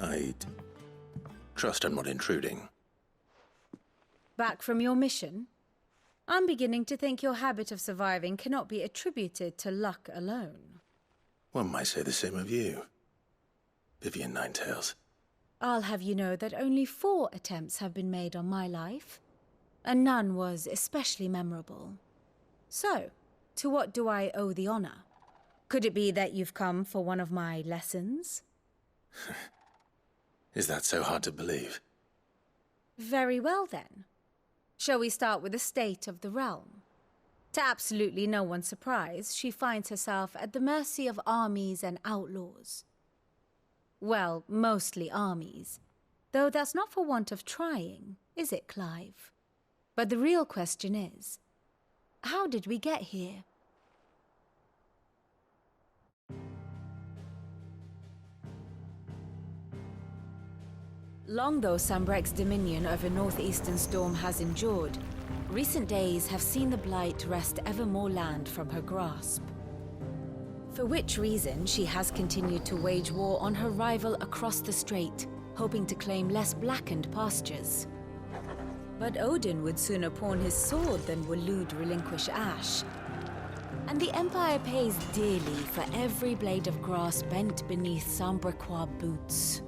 I'd trust I'm not intruding. Back from your mission? I'm beginning to think your habit of surviving cannot be attributed to luck alone. One might say the same of you, Vivian Ninetails. I'll have you know that only 4 attempts have been made on my life, and none was especially memorable. So, to what do I owe the honor? Could it be that you've come for one of my lessons? Is that so hard to believe? Very well, then. Shall we start with the state of the realm? To absolutely no one's surprise, she finds herself at the mercy of armies and outlaws. Well, mostly armies. Though that's not for want of trying, is it, Clive? But the real question is, how did we get here? Long though Sambrek's dominion over northeastern Storm has endured, recent days have seen the Blight wrest ever more land from her grasp. For which reason she has continued to wage war on her rival across the strait, hoping to claim less blackened pastures. But Odin would sooner pawn his sword than Waloed relinquish Ash. And the Empire pays dearly for every blade of grass bent beneath Sambrequois boots.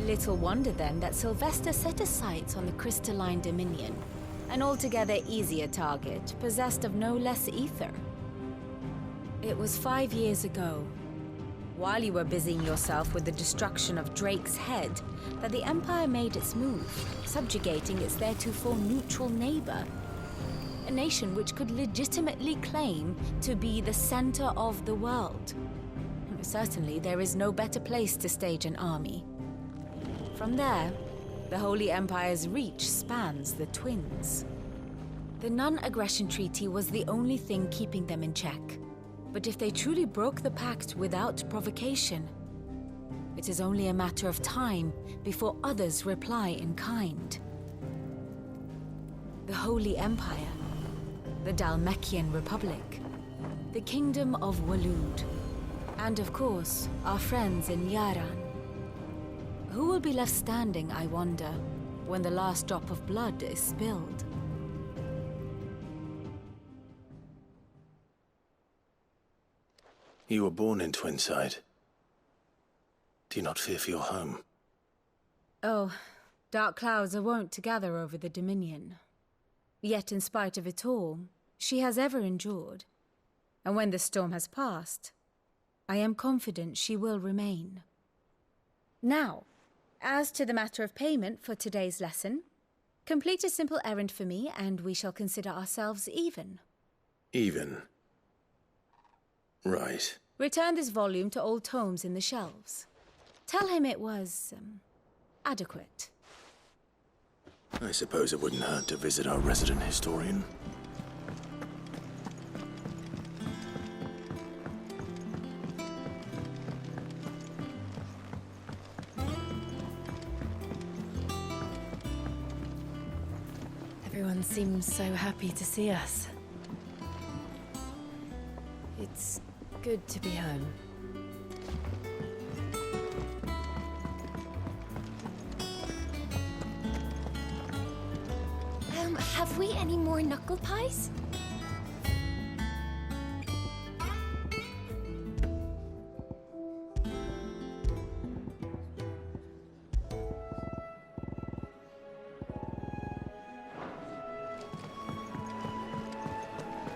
Little wonder then that Sylvester set his sights on the crystalline dominion, an altogether easier target, possessed of no less ether. It was 5 years ago, while you were busying yourself with the destruction of Drake's head, that the Empire made its move, subjugating its theretofore neutral neighbor, a nation which could legitimately claim to be the center of the world. Certainly, there is no better place to stage an army. From there, the Holy Empire's reach spans the Twins. The non-aggression treaty was the only thing keeping them in check. But if they truly broke the pact without provocation, it is only a matter of time before others reply in kind. The Holy Empire, the Dhalmekian Republic, the Kingdom of Waloed, and of course, our friends in Yaran. Who will be left standing, I wonder, when the last drop of blood is spilled? You were born in Twinside. Do you not fear for your home? Oh, dark clouds are wont to gather over the Dominion. Yet in spite of it all, she has ever endured. And when the storm has passed, I am confident she will remain. Now, as to the matter of payment for today's lesson, complete a simple errand for me and we shall consider ourselves even. Even? Right. Return this volume to old tomes in the shelves. Tell him it was, adequate. I suppose it wouldn't hurt to visit our resident historian. Everyone seems so happy to see us. It's good to be home. Have we any more knuckle pies?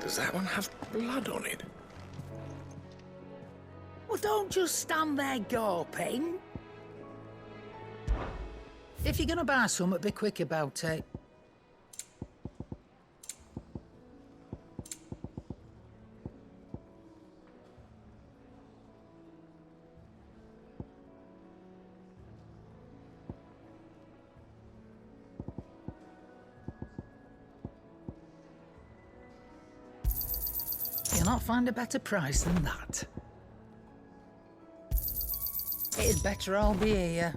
Does that one have blood on it? Well, don't just stand there gawping. If you're gonna buy something, be quick about it. You'll not find a better price than that. It'd better all be here.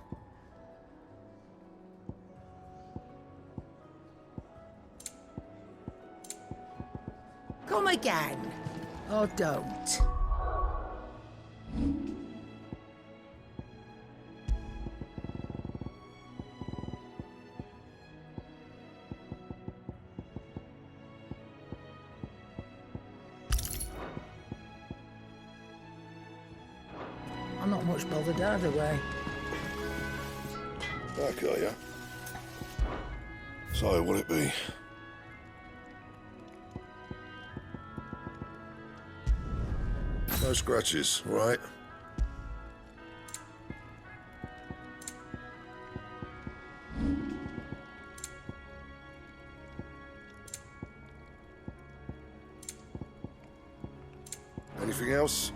Come again. Or don't. I'm not much bothered either way. Back, are ya? So, what'll it be? No scratches, right? Anything else?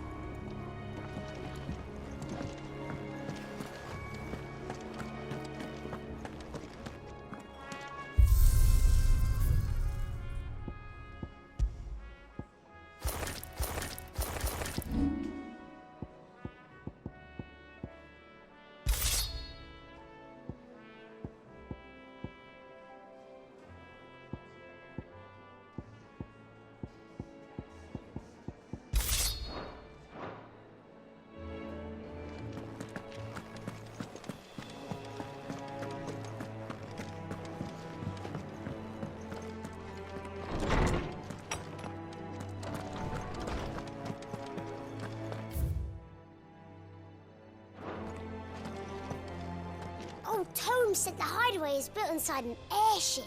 Old Tome said the hideaway is built inside an airship.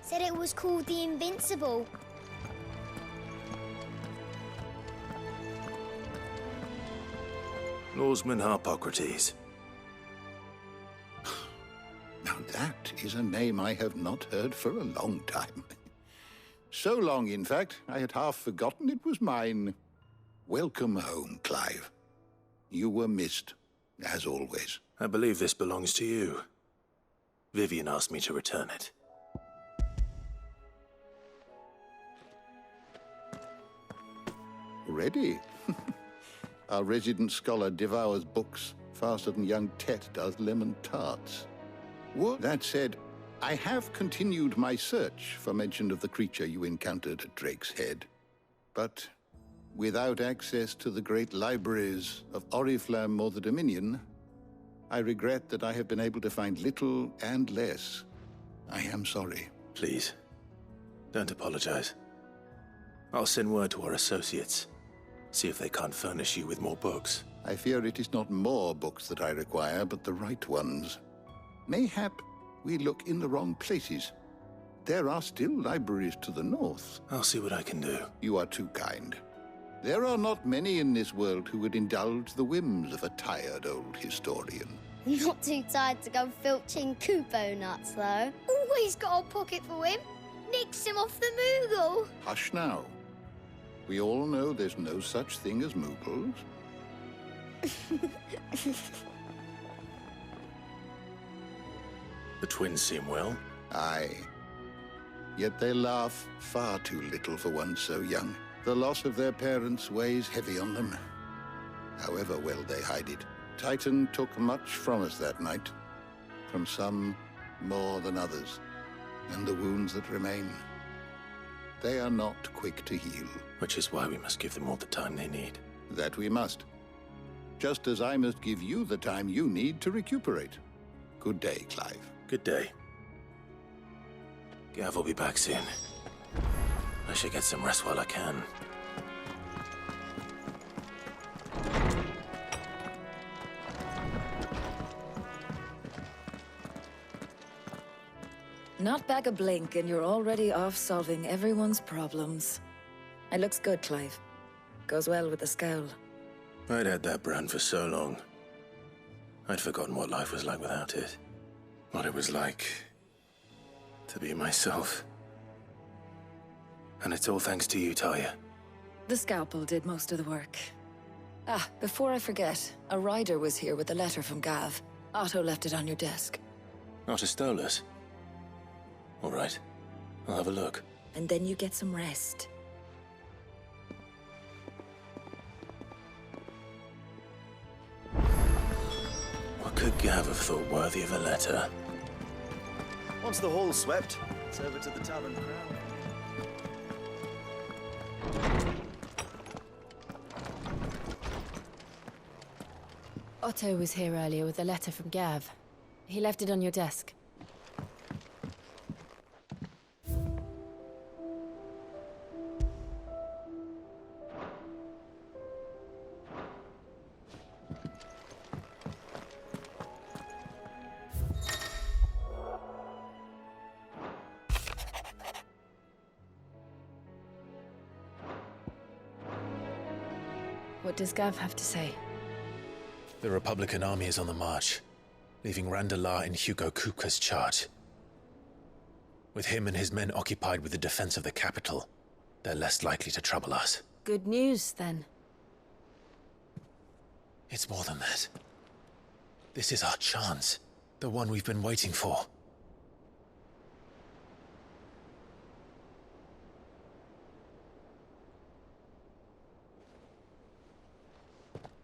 Said it was called the Invincible. Lawsman Harpocrates. Now that is a name I have not heard for a long time. So long, in fact, I had half forgotten it was mine. Welcome home, Clive. You were missed, as always. I believe this belongs to you. Vivian asked me to return it. Ready? Our resident scholar devours books faster than young Tet does lemon tarts. That said, I have continued my search for mention of the creature you encountered at Drake's Head. But without access to the great libraries of Oriflamme or the Dominion, I regret that I have been able to find little and less. I am sorry. Please, don't apologize. I'll send word to our associates. See if they can't furnish you with more books. I fear it is not more books that I require, but the right ones. Mayhap we look in the wrong places. There are still libraries to the north. I'll see what I can do. You are too kind. There are not many in this world who would indulge the whims of a tired old historian. Not too tired to go filching Kupo nuts, though. Always got a pocket for him. Nicks him off the Moogle. Hush now. We all know there's no such thing as Moogles. The twins seem well. Aye. Yet they laugh far too little for one so young. The loss of their parents weighs heavy on them. However well they hide it. Titan took much from us that night. From some more than others. And the wounds that remain, they are not quick to heal. Which is why we must give them all the time they need. That we must. Just as I must give you the time you need to recuperate. Good day, Clive. Good day. Gav will be back soon. I should get some rest while I can. Not back a blink, and you're already off solving everyone's problems. It looks good, Clive. Goes well with the scowl. I'd had that brand for so long. I'd forgotten what life was like without it. What it was like to be myself. And it's all thanks to you, Talia. The scalpel did most of the work. Ah, before I forget, a rider was here with a letter from Gav. Otto left it on your desk. Otto stole it. All right. I'll have a look. And then you get some rest. What could Gav have thought worthy of a letter? Once the hall's swept, it's over to the Talon Crown. Otto was here earlier with a letter from Gav. He left it on your desk. What does Gav have to say? The Republican army is on the march, leaving Randalar in Hugo Kuka's charge. With him and his men occupied with the defense of the capital, they're less likely to trouble us. Good news, then. It's more than that. This is our chance. The one we've been waiting for.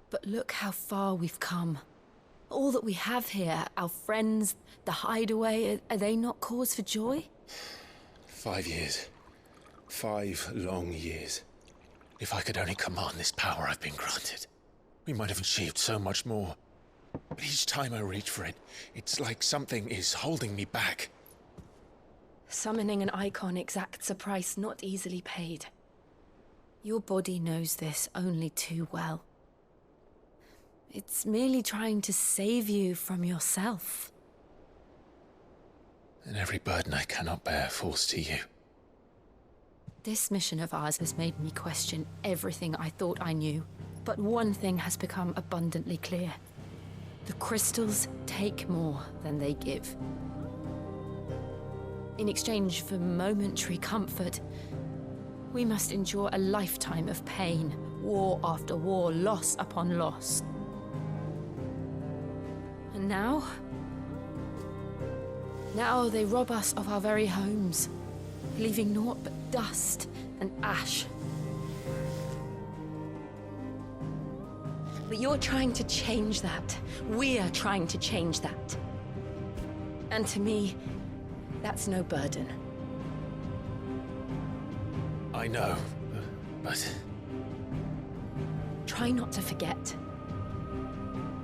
But look how far we've come. All that we have here, our friends, the hideaway, are they not cause for joy? 5 years. 5 long years. If I could only command this power I've been granted, we might have achieved so much more. But each time I reach for it, it's like something is holding me back. Summoning an icon exacts a price not easily paid. Your body knows this only too well. It's merely trying to save you from yourself. And every burden I cannot bear falls to you. This mission of ours has made me question everything I thought I knew. But one thing has become abundantly clear. The crystals take more than they give. In exchange for momentary comfort, we must endure a lifetime of pain, war after war, loss upon loss. And now they rob us of our very homes, leaving naught but dust and ash. But you're trying to change that. We're trying to change that. And to me, that's no burden. I know, but... Try not to forget.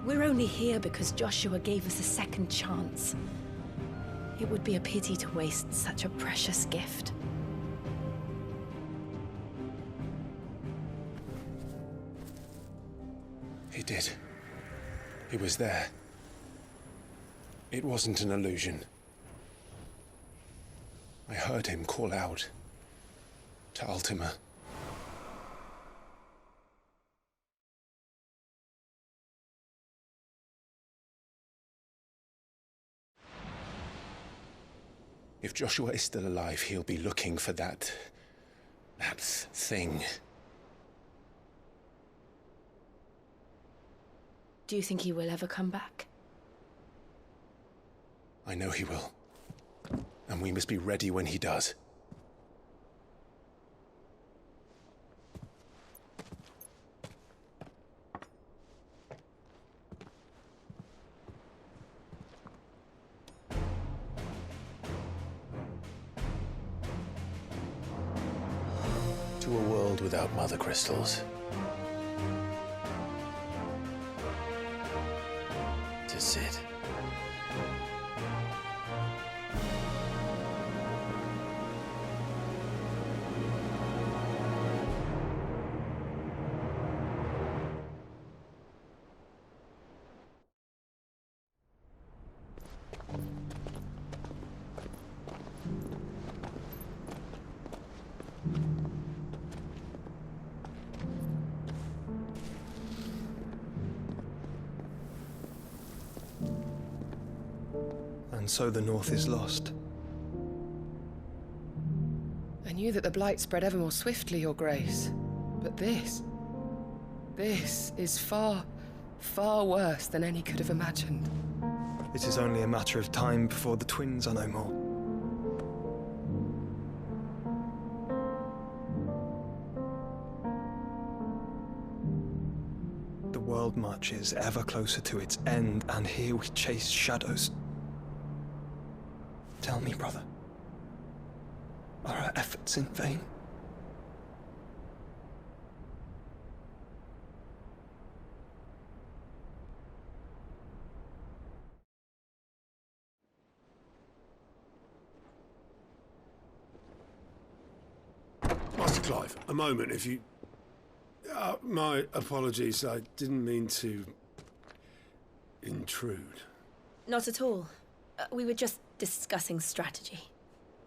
We're only here because Joshua gave us a second chance. It would be a pity to waste such a precious gift. He did. He was there. It wasn't an illusion. I heard him call out to Ultima. If Joshua is still alive, he'll be looking for that thing. Do you think he will ever come back? I know he will. And we must be ready when he does. To a world without mother crystals. To Sid. And so the North is lost. I knew that the Blight spread ever more swiftly, Your Grace. But this is far, far worse than any could have imagined. It is only a matter of time before the twins are no more. The world marches ever closer to its end, and here we chase shadows. Tell me, brother, are our efforts in vain? Master Clive, a moment, if you... my apologies, I didn't mean to... intrude. Not at all. We were just discussing strategy.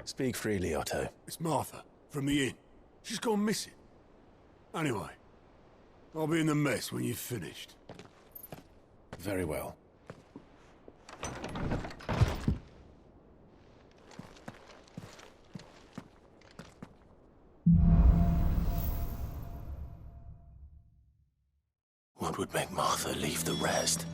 Speak freely, Otto. It's Martha, from the inn. She's gone missing. Anyway, I'll be in the mess when you've finished. Very well. What would make Martha leave the rest?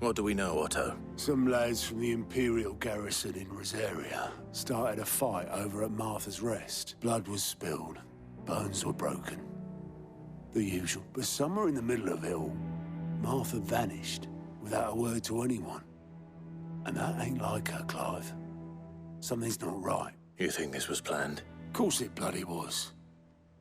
What do we know, Otto? Some lads from the Imperial garrison in Rosaria started a fight over at Martha's Rest. Blood was spilled, bones were broken. The usual. But somewhere in the middle of it all, Martha vanished without a word to anyone. And that ain't like her, Clive. Something's not right. You think this was planned? Of course it bloody was.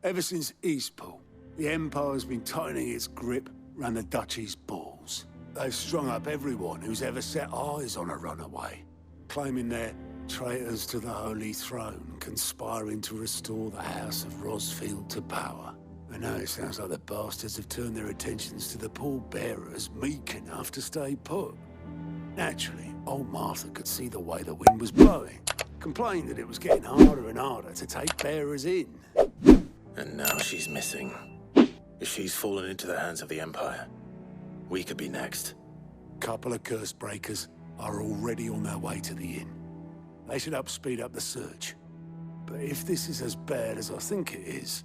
Ever since Eastpool, the Empire's been tightening its grip round the Duchy's balls. They've strung up everyone who's ever set eyes on a runaway, claiming they're traitors to the Holy Throne, conspiring to restore the House of Rosfield to power. And now it sounds like the bastards have turned their attentions to the pallbearers meek enough to stay put. Naturally, old Martha could see the way the wind was blowing, complained that it was getting harder and harder to take bearers in. And now she's missing. If she's fallen into the hands of the Empire, we could be next. Couple of curse breakers are already on their way to the inn. They should help speed up the search. But if this is as bad as I think it is,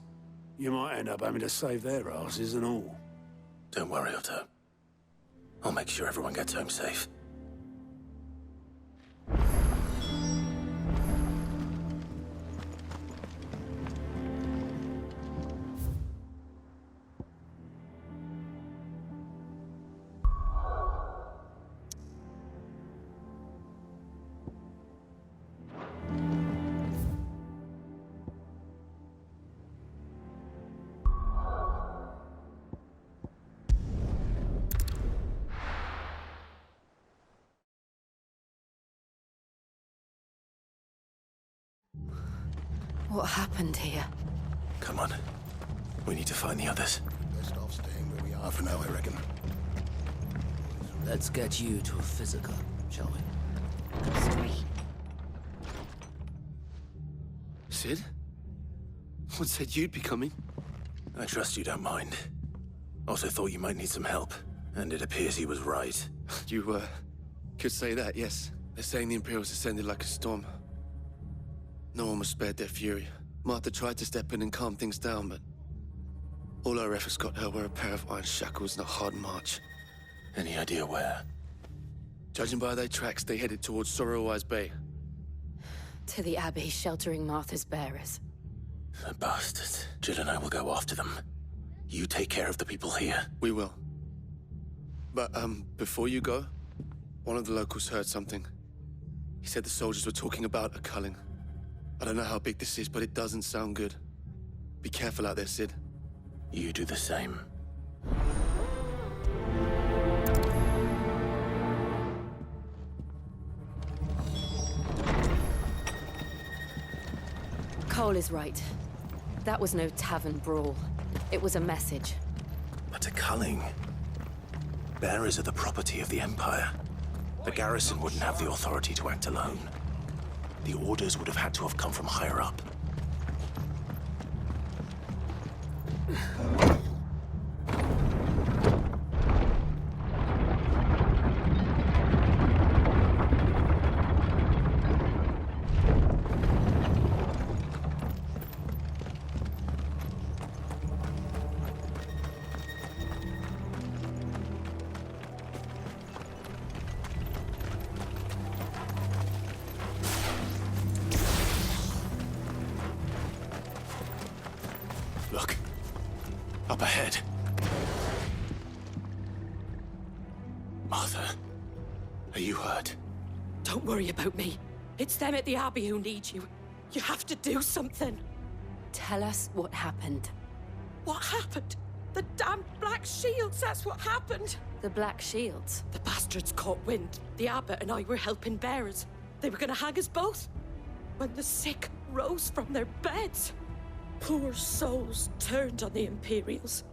you might end up having to save their asses and all. Don't worry, Otto. I'll make sure everyone gets home safe. What happened here? Come on. We need to find the others. Best off staying where we are for now, I reckon. Let's get you to a physical, shall we? Sorry. Sid? What said you'd be coming? I trust you don't mind. Also thought you might need some help, and it appears he was right. You, could say that, yes. They're saying the Imperials ascended like a storm. No one was spared their fury. Martha tried to step in and calm things down, but all our efforts got her were a pair of iron shackles and a hard march. Any idea where? Judging by their tracks, they headed towards Sorrowwise Bay. To the Abbey, sheltering Martha's bearers. The bastards. Jill and I will go after them. You take care of the people here. We will. But, before you go, one of the locals heard something. He said the soldiers were talking about a culling. I don't know how big this is, but it doesn't sound good. Be careful out there, Sid. You do the same. Cole is right. That was no tavern brawl. It was a message. But a culling. Bearers are the property of the Empire. The garrison wouldn't have the authority to act alone. The orders would have had to have come from higher up. Look. Up ahead. Martha, are you hurt? Don't worry about me. It's them at the Abbey who need you. You have to do something. Tell us what happened. What happened? The damn Black Shields, that's what happened. The Black Shields? The bastards caught wind. The abbot and I were helping bearers. They were gonna hang us both. When the sick rose from their beds. Poor souls turned on the Imperials.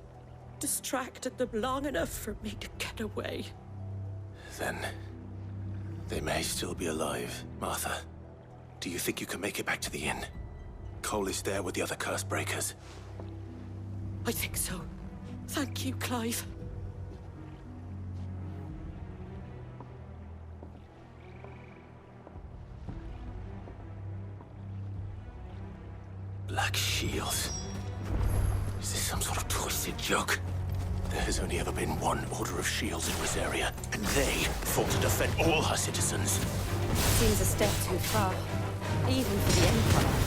Distracted them long enough for me to get away. Then, they may still be alive. Martha, do you think you can make it back to the inn? Cole is there with the other curse breakers. I think so. Thank you, Clive. Black Shields. Is this some sort of twisted joke? There has only ever been one Order of Shields in Rosaria, and they fought to defend all her citizens. Seems a step too far, even for the Empire.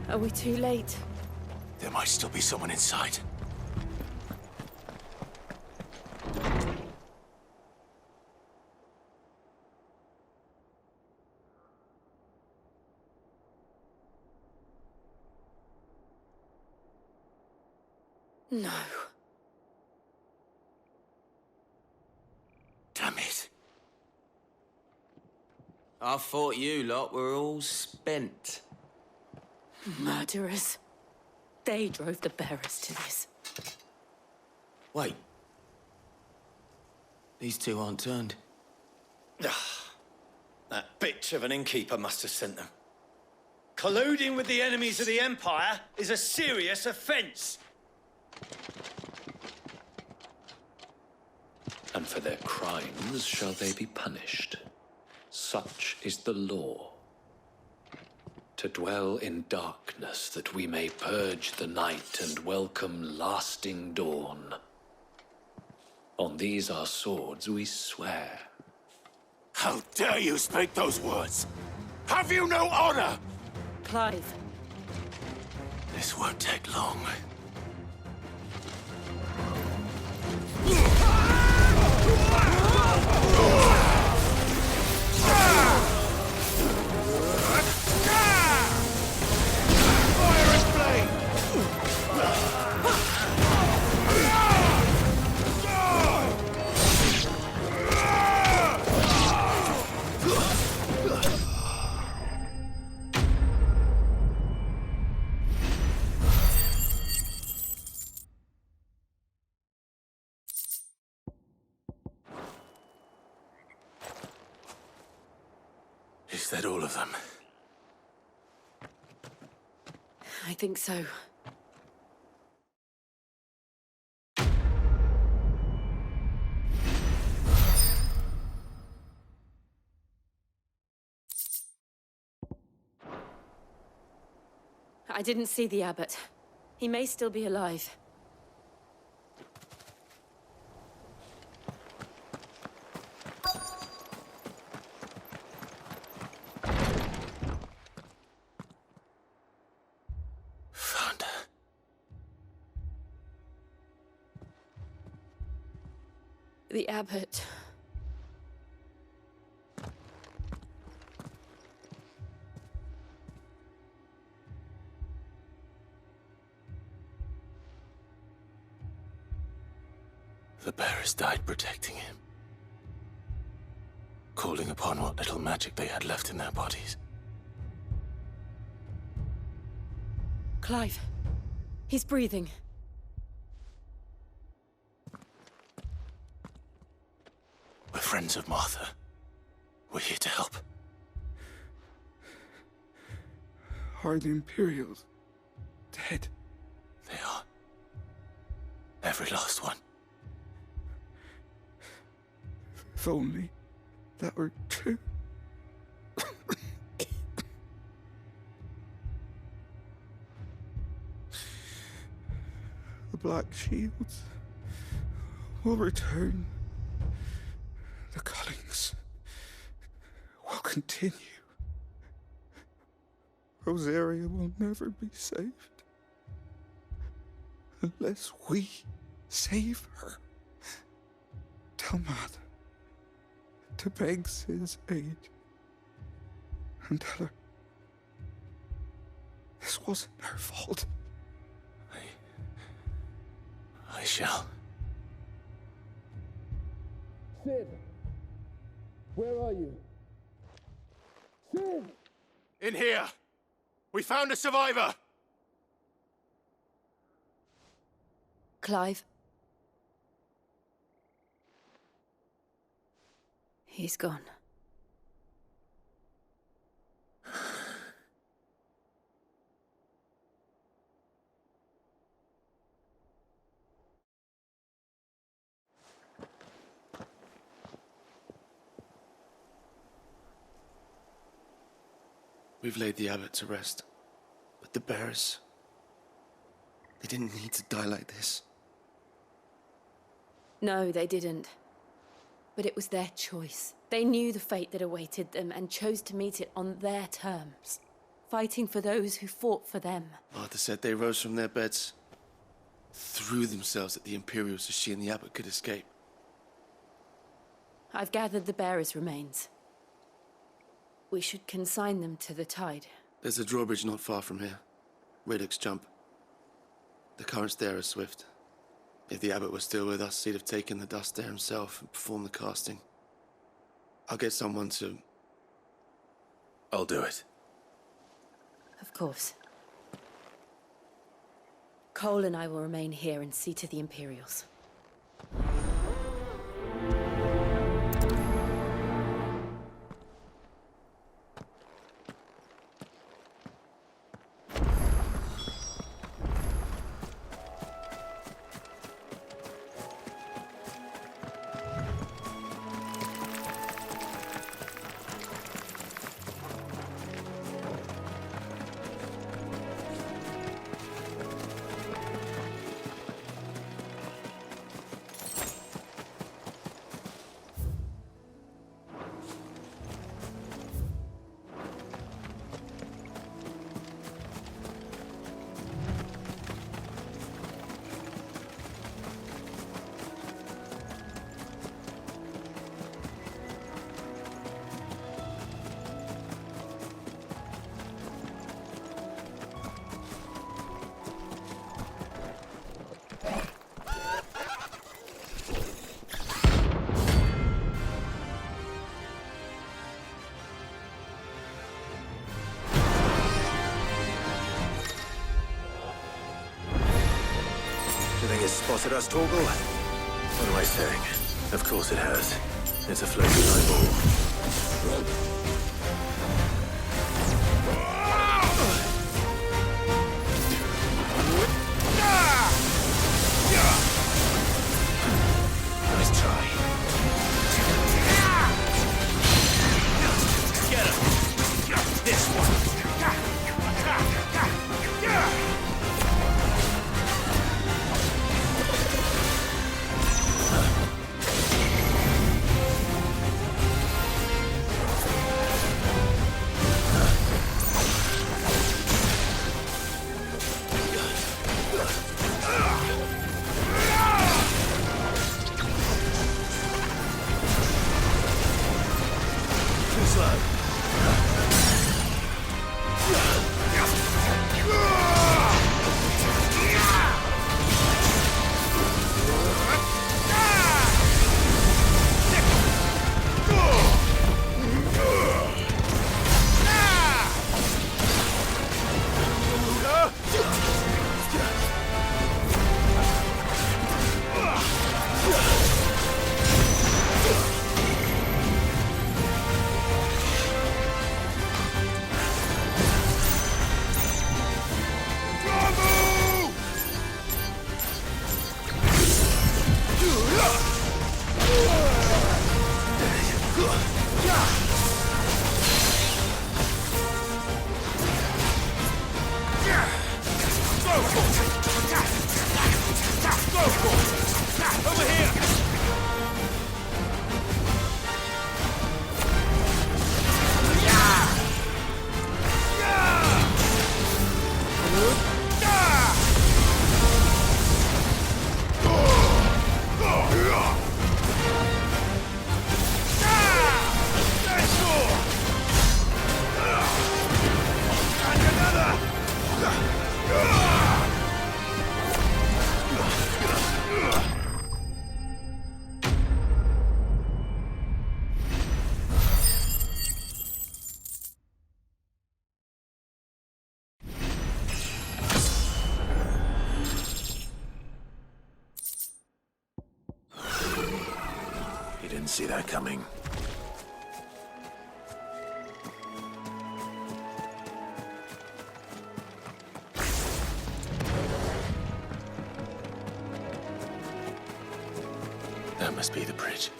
Are we too late? There might still be someone inside. No. Damn it. I thought you lot were all spent. Murderers. They drove the bearers to this. Wait. These two aren't turned. That bitch of an innkeeper must have sent them. Colluding with the enemies of the Empire is a serious offense. And for their crimes shall they be punished. Such is the law. To dwell in darkness that we may purge the night and welcome lasting dawn. On these our swords we swear. How dare you speak those words? Have you no honor? Clive. This won't take long. Is that all of them? I think so. I didn't see the abbot. He may still be alive. Found her. The abbot. The bearers died protecting him. Calling upon what little magic they had left in their bodies. Clive. He's breathing. We're friends of Martha. We're here to help. Are the Imperials dead? They are. Every last one. If only that were true. The Black Shields will return. The Cullings will continue. Rosaria will never be saved unless we save her. Tell Matt to beg Sid's aid and tell her this wasn't her fault. I shall. Sid! Where are you? Sid! In here! We found a survivor! Clive. He's gone. We've laid the abbot to rest. But the bearers... they didn't need to die like this. No, they didn't. But it was their choice. They knew the fate that awaited them and chose to meet it on their terms, fighting for those who fought for them. Martha said they rose from their beds, threw themselves at the Imperials so she and the abbot could escape. I've gathered the bearers' remains. We should consign them to the tide. There's a drawbridge not far from here. Riddick's Jump. The currents there are swift. If the abbot was still with us, he'd have taken the dust there himself and performed the casting. I'll get someone to... I'll do it. Of course. Cole and I will remain here and see to the Imperials. spotted us, Torgal? What am I saying? Of course it has. It's a floating eyeball. Nice try. Get him! This one! See that coming. That must be the bridge.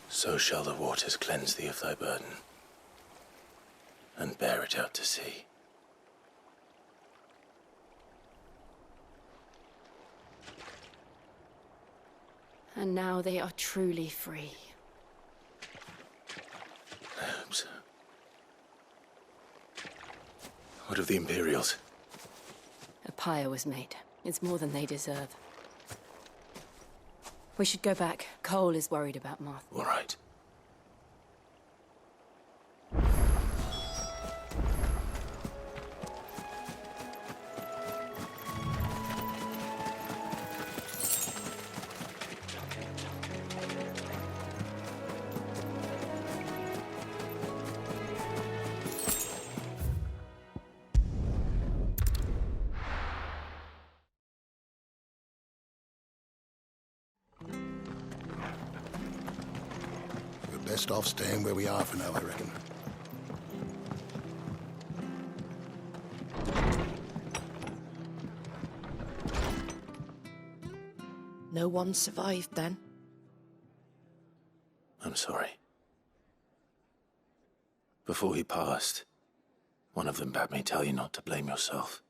So shall the waters cleanse thee of thy burden, and bear it out to sea. And now they are truly free. I hope so. What of the Imperials? A pyre was made. It's more than they deserve. We should go back. Cole is worried about Martha. All right. Best off staying where we are for now, I reckon. No one survived then? I'm sorry. Before he passed, one of them bade me tell you not to blame yourself.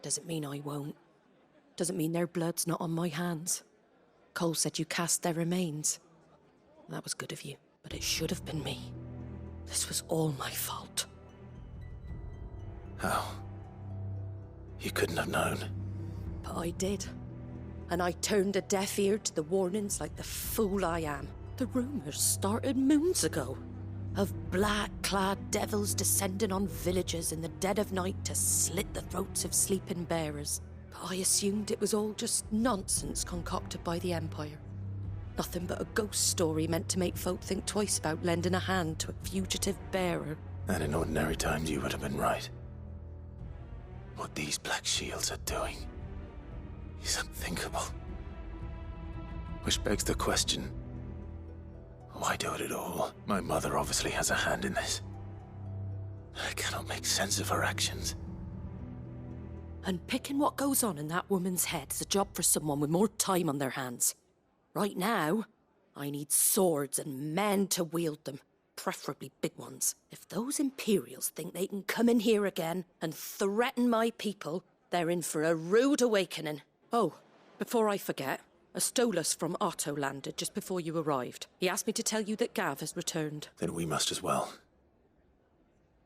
Doesn't mean I won't. Doesn't mean their blood's not on my hands. Cole said you cast their remains. That was good of you, but it should have been me. This was all my fault. How? You couldn't have known. But I did. And I turned a deaf ear to the warnings like the fool I am. The rumors started moons ago. of black-clad devils descending on villagers in the dead of night to slit the throats of sleeping bearers. But I assumed it was all just nonsense concocted by the Empire. Nothing but a ghost story meant to make folk think twice about lending a hand to a fugitive bearer. And in ordinary times you would have been right. What these Black Shields are doing is unthinkable. Which begs the question, why do it at all? My mother obviously has a hand in this. I cannot make sense of her actions. And picking what goes on in that woman's head is a job for someone with more time on their hands. Right now, I need swords and men to wield them, preferably big ones. If those Imperials think they can come in here again and threaten my people, they're in for a rude awakening. Oh, before I forget, a Stolas from Otto landed just before you arrived. He asked me to tell you that Gav has returned. Then we must as well.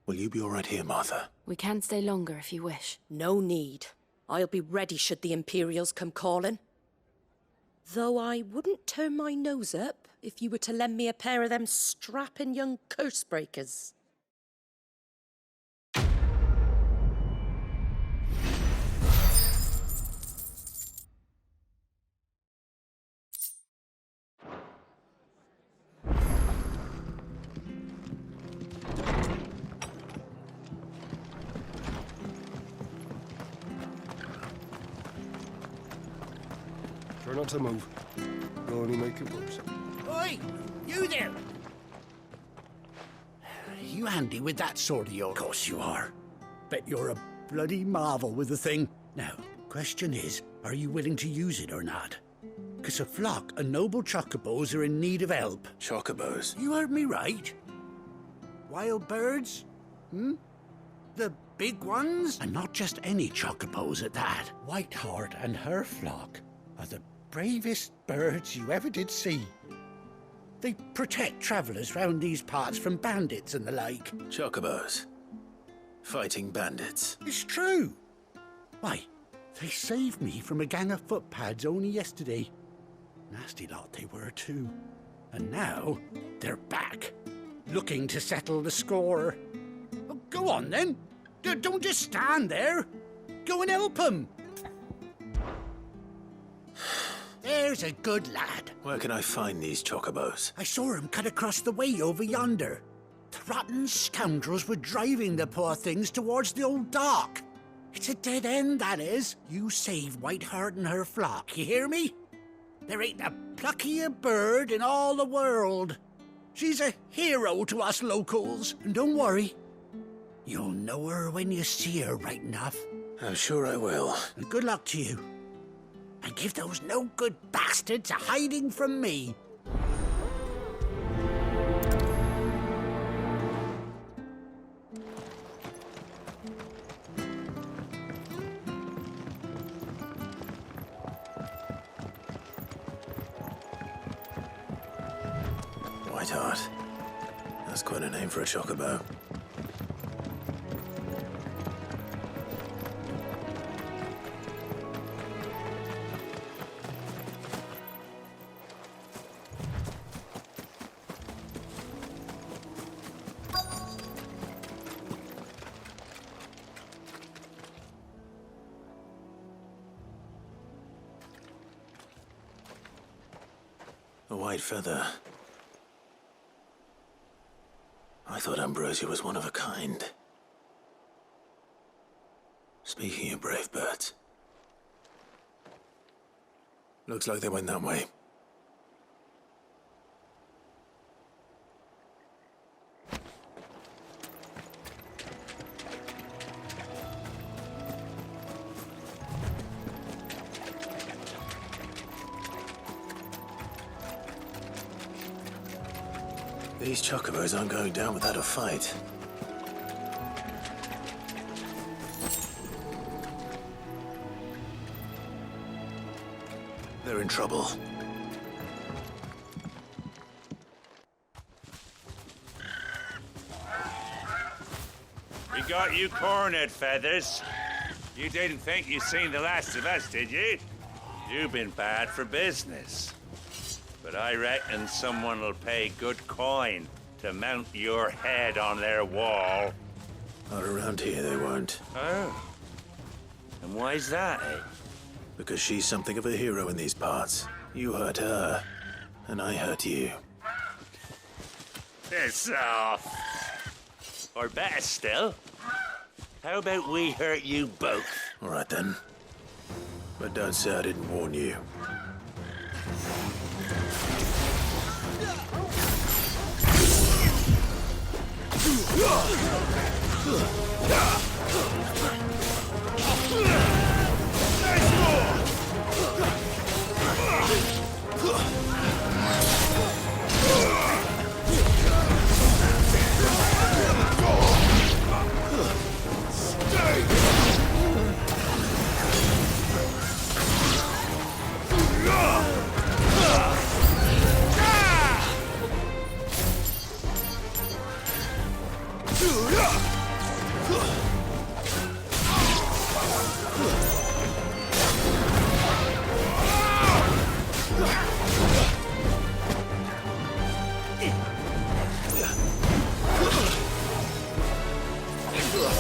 Will you be all right here, Martha? We can stay longer if you wish. No need. I'll be ready should the Imperials come calling. Though I wouldn't turn my nose up if you were to lend me a pair of them strapping young curse breakers. Try not to move. You'll only make it worse. Oi! You there! You handy with that sword of yours? Of course you are. Bet you're a bloody marvel with the thing. Now, question is, are you willing to use it or not? 'Cause a flock of noble chocobos are in need of help. Chocobos? You heard me right. Wild birds? The big ones? And not just any chocobos at that. Whiteheart and her flock are the bravest birds you ever did see. They protect travellers round these parts from bandits and the like. Chocobos. Fighting bandits. It's true. Why, they saved me from a gang of footpads only yesterday. Nasty lot they were too. And now, they're back, looking to settle the score. Well, go on then. Don't just stand there. Go and help them. There's a good lad. Where can I find these chocobos? I saw him cut across the way over yonder. The rotten scoundrels were driving the poor things towards the old dock. It's a dead end, that is. You save Whiteheart and her flock, you hear me? There ain't a pluckier bird in all the world. She's a hero to us locals. And don't worry, you'll know her when you see her right enough. I'm sure I will. And good luck to you. And give those no-good bastards a hiding from me. Whiteheart. That's quite a name for a chocobo. A white feather. I thought Ambrosia was one of a kind. Speaking of brave birds. Looks like they went that way. These chocobos aren't going down without a fight. They're in trouble. We got you cornered, Feathers. You didn't think you'd seen the last of us, did you? You've been bad for business. But I reckon someone will pay good coin to mount your head on their wall. Not around here, they won't. Oh. And why's that, eh? Because she's something of a hero in these parts. You hurt her, and I hurt you. Piss off. Or better still, how about we hurt you both? All right then. But don't say I didn't warn you.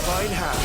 Fine hand.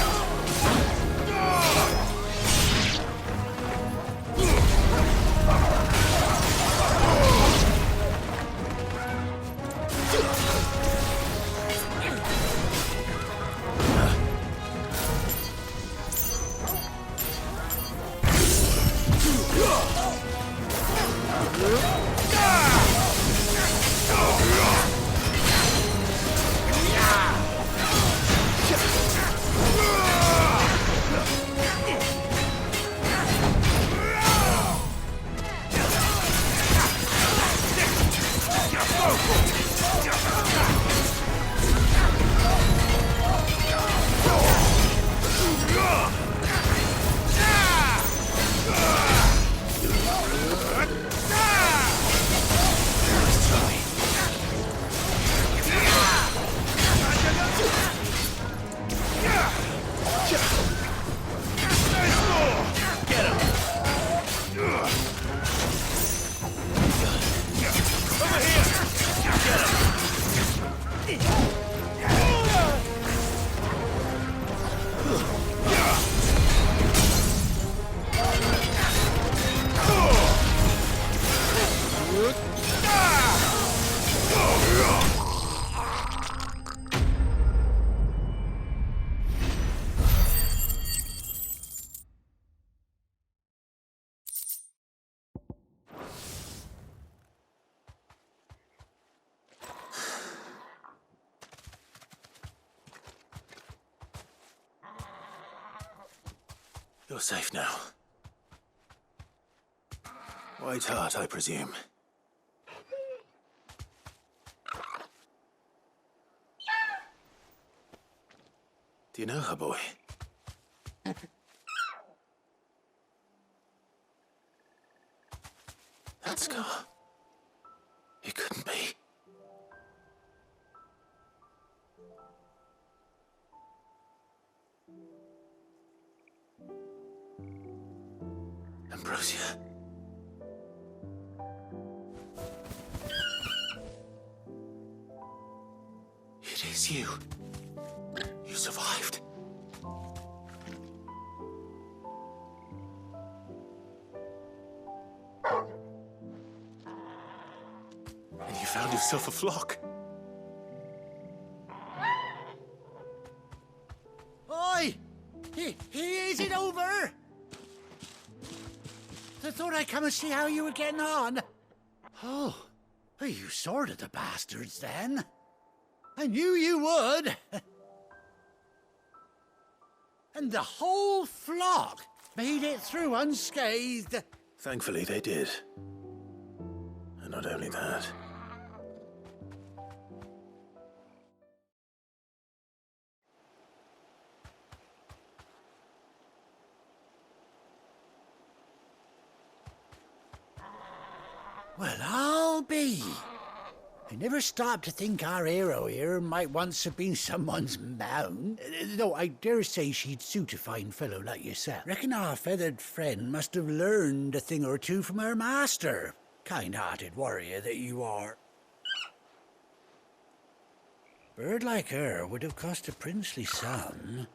You're safe now. White Heart, I presume. Do you know her, boy? That scar. It couldn't be. Ambrosia. It is you. You survived. And you found yourself a flock. Oi! Is it over? I thought I'd come and see how you were getting on. Oh, you sorted the bastards then. I knew you would. And the whole flock made it through unscathed. Thankfully, they did. And not only that. Well, I'll be. I never stopped to think our hero here might once have been someone's mount. Though I dare say she'd suit a fine fellow like yourself. Reckon our feathered friend must have learned a thing or two from her master. Kind-hearted warrior that you are. Bird like her would have cost a princely sum.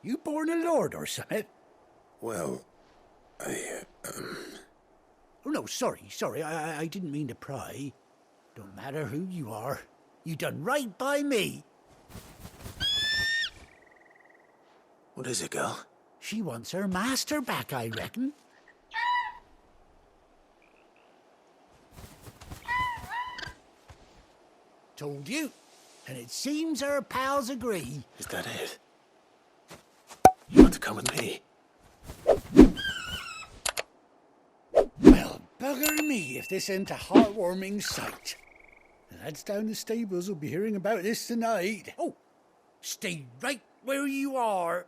You born a lord or something? Well, Oh, no, sorry. I didn't mean to pry. Don't matter who you are. You done right by me. What is it, girl? She wants her master back, I reckon. Told you. And it seems our pals agree. Is that it? You want to come with me? Well, bugger me if this ain't a heartwarming sight. The lads down the stables will be hearing about this tonight. Oh, stay right where you are.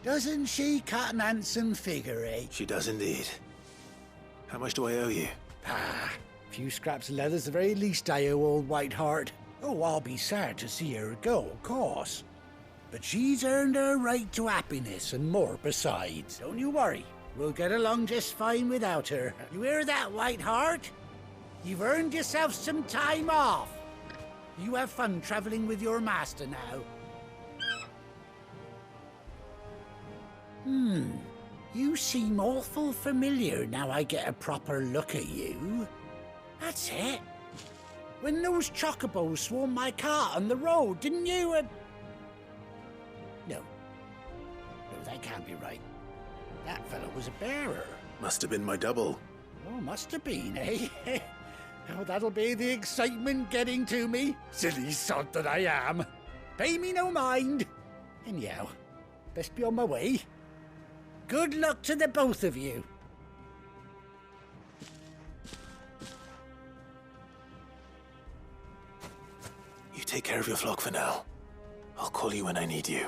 Doesn't she cut an handsome figure, eh? She does indeed. How much do I owe you? Ah, a few scraps of leather's the very least I owe old Whiteheart. Oh, I'll be sad to see her go, of course. But she's earned her right to happiness and more besides. Don't you worry. We'll get along just fine without her. You hear that, Whiteheart? You've earned yourself some time off. You have fun traveling with your master now. You seem awful familiar now I get a proper look at you. That's it. When those chocobos swarmed my cart on the road, didn't you? No, that can't be right. That fellow was a bearer. Must have been my double. Oh, must have been, eh? Oh, that'll be the excitement getting to me. Silly sod that I am. Pay me no mind. Anyhow, best be on my way. Good luck to the both of you. You take care of your flock for now. I'll call you when I need you.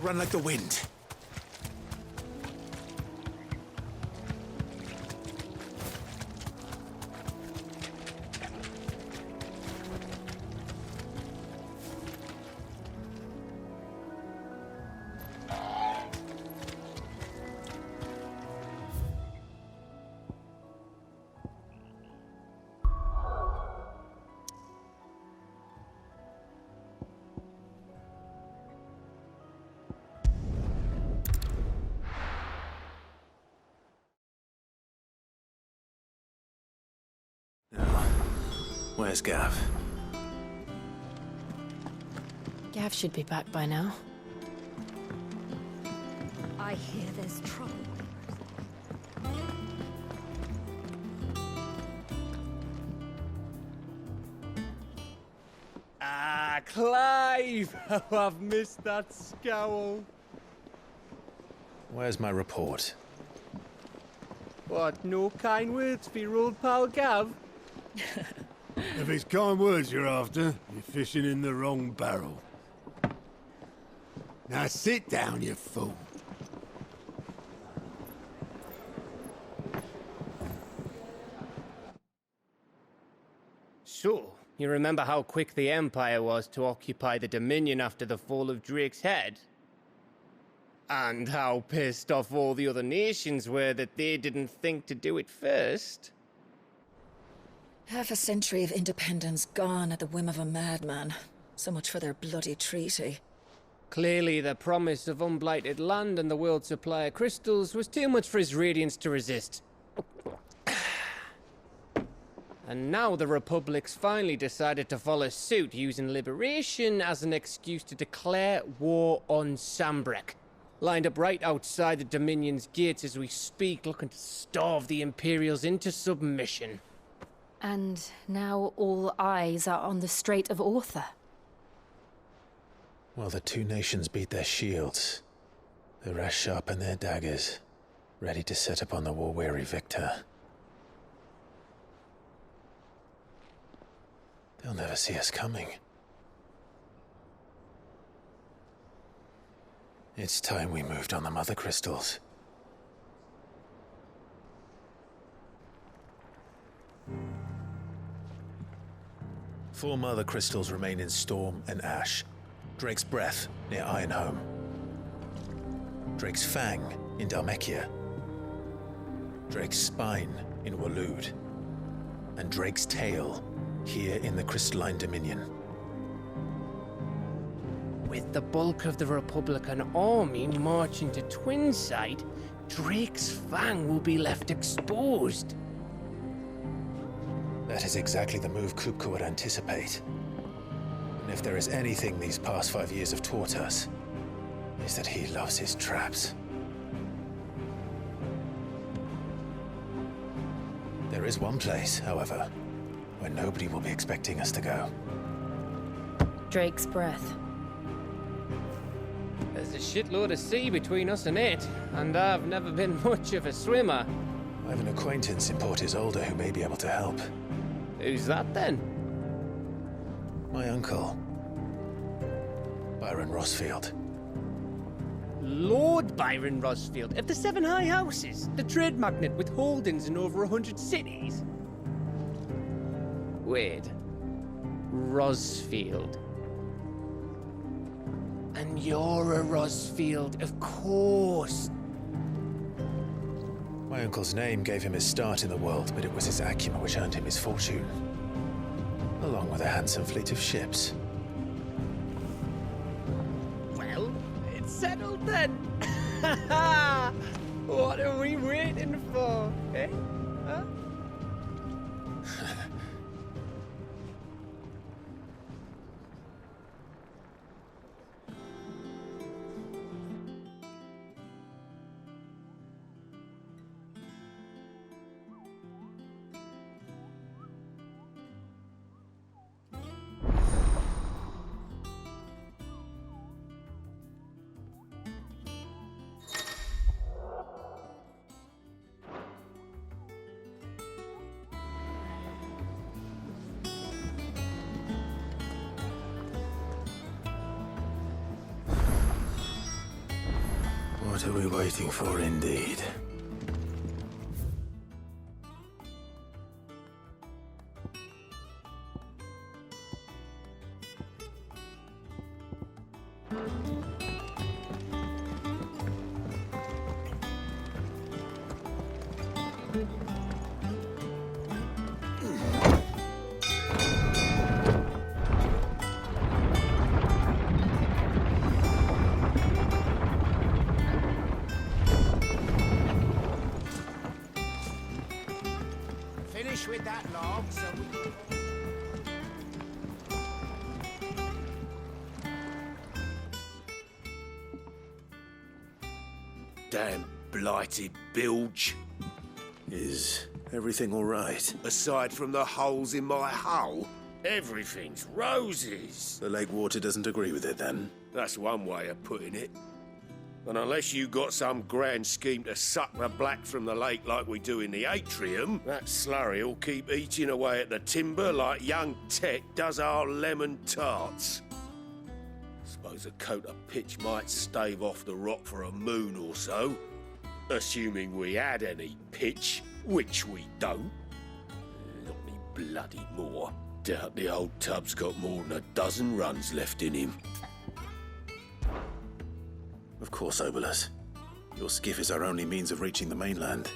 Run like the wind. Where's Gav? Gav should be back by now. I hear there's trouble. Ah, Clive! Oh, I've missed that scowl. Where's my report? What, no kind words for your old pal Gav? If it's kind words you're after, you're fishing in the wrong barrel. Now sit down, you fool. So, you remember how quick the Empire was to occupy the Dominion after the fall of Drake's Head? And how pissed off all the other nations were that they didn't think to do it first? Half a century of independence gone at the whim of a madman. So much for their bloody treaty. Clearly, the promise of unblighted land and the world's supply of crystals was too much for his radiance to resist. And now the Republic's finally decided to follow suit, using liberation as an excuse to declare war on Sambrek. Lined up right outside the Dominion's gates as we speak, looking to starve the Imperials into submission. And now all eyes are on the Strait of Author. While the two nations beat their shields, the rest sharpen their daggers, ready to set upon the war-weary victor. They'll never see us coming. It's time we moved on the Mother Crystals. Four Mother Crystals remain in Storm and Ash. Drake's Breath near Ironhome. Drake's Fang in Dhalmekia. Drake's Spine in Waloed. And Drake's Tail here in the Crystalline Dominion. With the bulk of the Republican army marching to Twinside, Drake's Fang will be left exposed. That is exactly the move Kupka would anticipate. And if there is anything these past 5 years have taught us, is that he loves his traps. There is one place, however, where nobody will be expecting us to go. Drake's Breath. There's a shitload of sea between us and it, and I've never been much of a swimmer. I have an acquaintance in Port Isolde who may be able to help. Who's that then? My uncle, Byron Rosfield. Lord Byron Rosfield of the Seven High Houses, the trade magnate with holdings in over 100 cities. Wait. Rosfield. And you're a Rosfield, of course. My uncle's name gave him his start in the world, but it was his acumen which earned him his fortune. Along with a handsome fleet of ships. Well, it's settled then. What are we waiting for, eh? Huh? What are we waiting for, indeed? Finish with that log, so we... Damn blighted bilge. Is everything all right? Aside from the holes in my hull, everything's roses. The lake water doesn't agree with it, then? That's one way of putting it. And unless you got some grand scheme to suck the black from the lake like we do in the atrium, that slurry will keep eating away at the timber like young Tet does our lemon tarts. Suppose a coat of pitch might stave off the rot for a moon or so, assuming we had any pitch, which we don't. Not any bloody more. Doubt the old tub's got more than a dozen runs left in him. Of course, Obolus. Your skiff is our only means of reaching the mainland.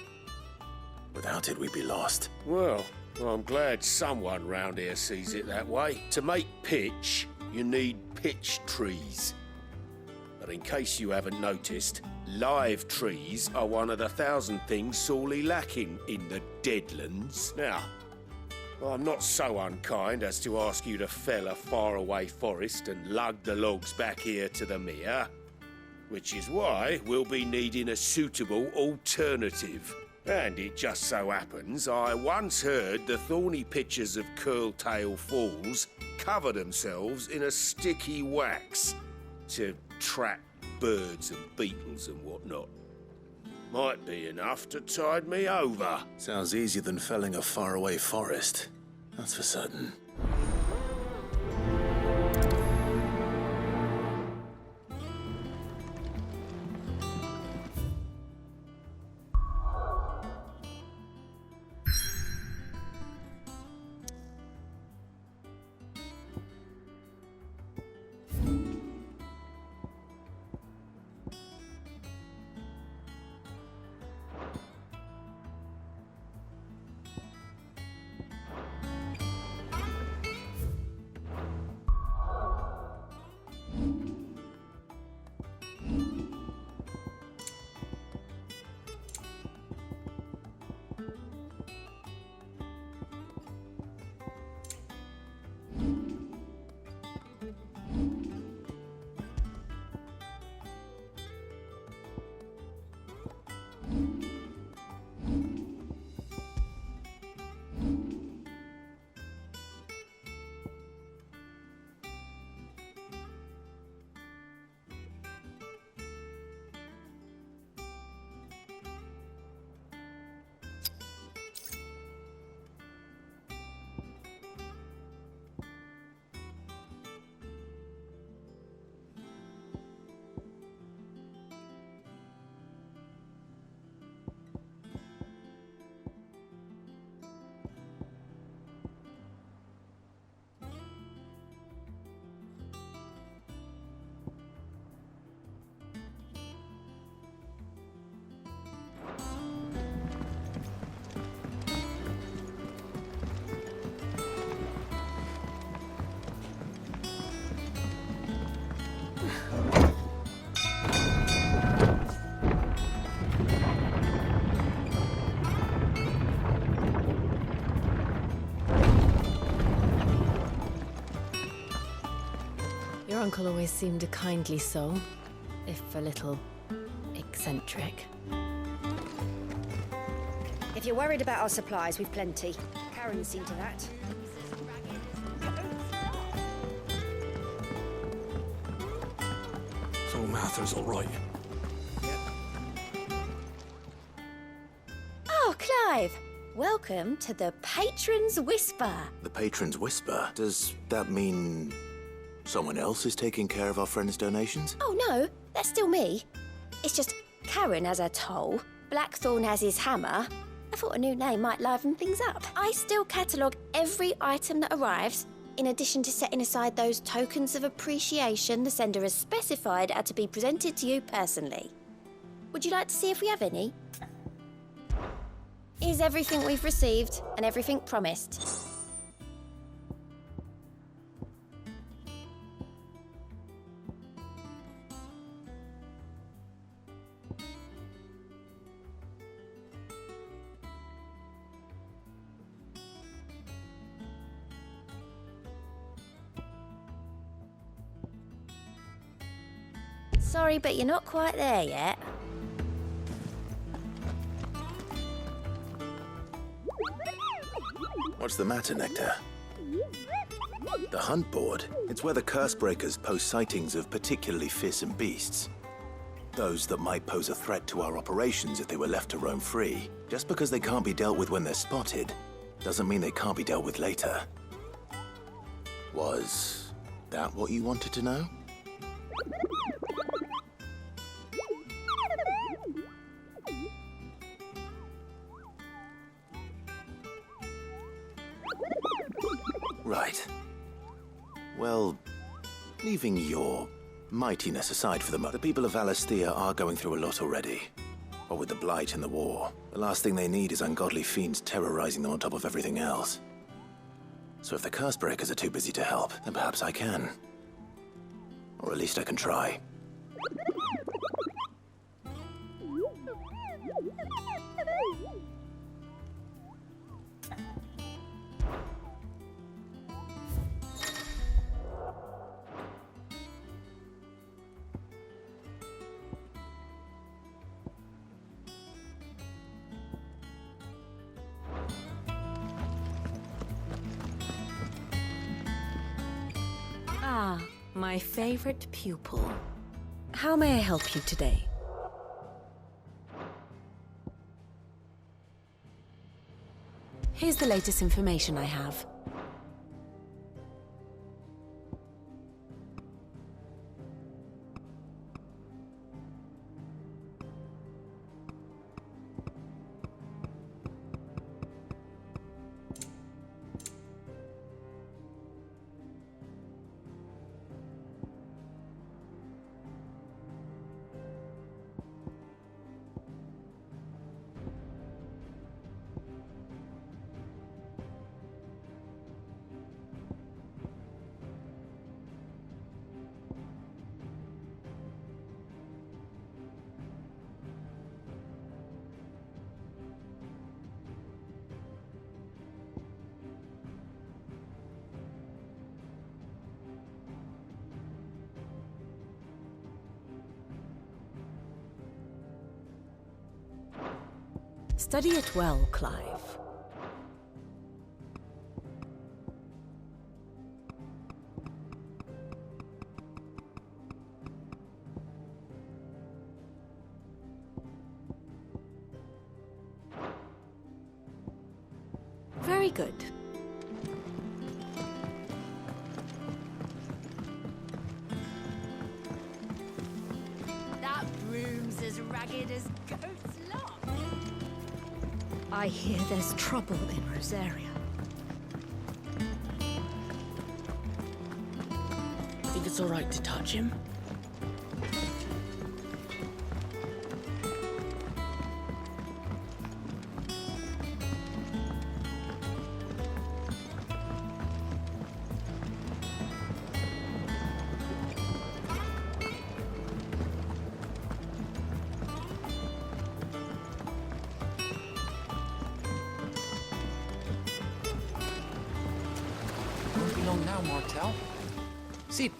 Without it, we'd be lost. Well, I'm glad someone round here sees it that way. To make pitch, you need pitch trees. But in case you haven't noticed, live trees are one of the 1,000 things sorely lacking in the Deadlands. Now, I'm not so unkind as to ask you to fell a faraway forest and lug the logs back here to the mere, which is why we'll be needing a suitable alternative. And it just so happens I once heard the thorny pitchers of Curltail Falls cover themselves in a sticky wax to trap birds and beetles and whatnot. Might be enough to tide me over. Sounds easier than felling a faraway forest. That's for certain. Your uncle always seemed a kindly soul, if a little eccentric. If you're worried about our supplies, we've plenty. Karen's seen to that. So Mather's all right. Oh, Clive! Welcome to the Patron's Whisper. The Patron's Whisper? Does that mean someone else is taking care of our friends' donations? Oh, no, that's still me. It's just Karen has her toll, Blackthorn has his hammer. I thought a new name might liven things up. I still catalogue every item that arrives, in addition to setting aside those tokens of appreciation the sender has specified are to be presented to you personally. Would you like to see if we have any? Here's everything we've received and everything promised. Sorry, but you're not quite there yet. What's the matter, Nectar? The hunt board? It's where the Cursebreakers post sightings of particularly fearsome beasts. Those that might pose a threat to our operations if they were left to roam free. Just because they can't be dealt with when they're spotted, doesn't mean they can't be dealt with later. Was that what you wanted to know? Right. Well, leaving your mightiness aside for the moment, the people of Alastia are going through a lot already. What with the Blight and the war, the last thing they need is ungodly fiends terrorizing them on top of everything else. So if the Cursebreakers are too busy to help, then perhaps I can. Or at least I can try. Ah, my favorite pupil. How may I help you today? Here's the latest information I have. Study it well, Clive. Very good. That broom's as ragged as goat's luck. I hear there's trouble in Rosaria. Think it's all right to touch him? Won't be long now, Martel. Sid,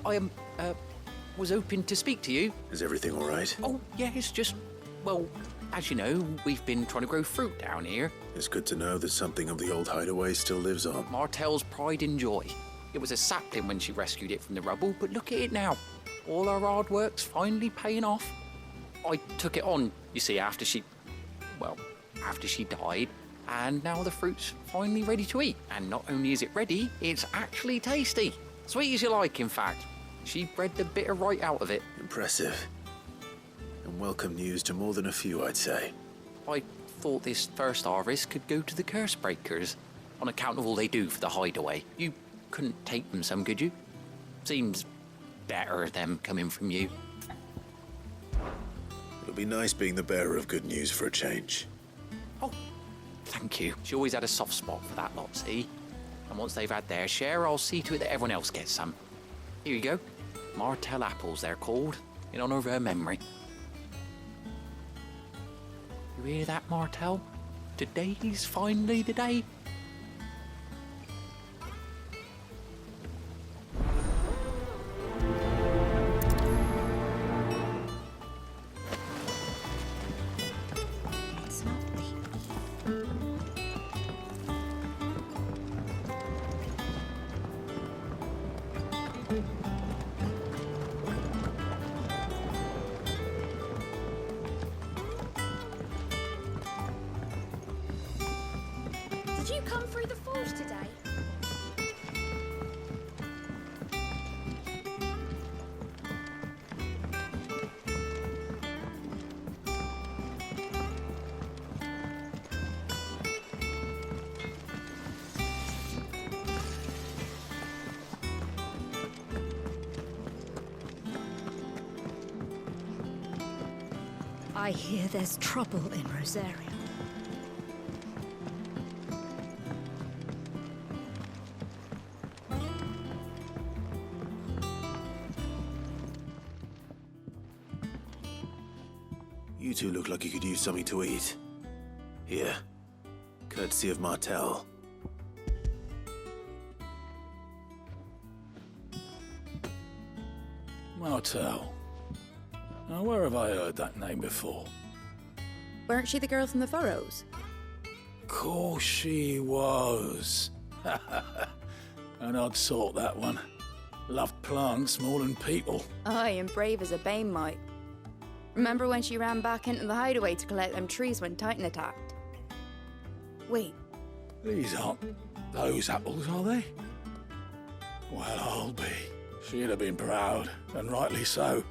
I was hoping to speak to you. Is everything all right? Oh, yeah, it's just, well, as you know, we've been trying to grow fruit down here. It's good to know that something of the old hideaway still lives on. Martel's pride and joy. It was a sapling when she rescued it from the rubble, but look at it now. All our hard work's finally paying off. I took it on, you see, after she died, and now the fruit's finally ready to eat. And not only is it ready, it's actually tasty. Sweet as you like, in fact. She bred the bitter right out of it. Impressive. And welcome news to more than a few, I'd say. I thought this first harvest could go to the curse breakers, on account of all they do for the hideaway. You couldn't take them some, could you? Seems better them coming from you. It'll be nice being the bearer of good news for a change. Oh, thank you. She always had a soft spot for that lot, see? And once they've had their share, I'll see to it that everyone else gets some. Here you go. Martel apples, they're called, in honor of her memory. You hear that, Martel? Today's finally the day. It's not Did you come through the forge today? I hear there's trouble in Rosaria. You two look like you could use something to eat. Here. Courtesy of Martel. Martel. Now, where have I heard that name before? Weren't she the girl from the Furrows? Course she was. An odd sort, that one. Loved plants more than people. Aye, and brave as a bane might. Remember when she ran back into the hideaway to collect them trees when Titan attacked? Wait. These aren't those apples, are they? Well, I'll be. She'd have been proud, and rightly so.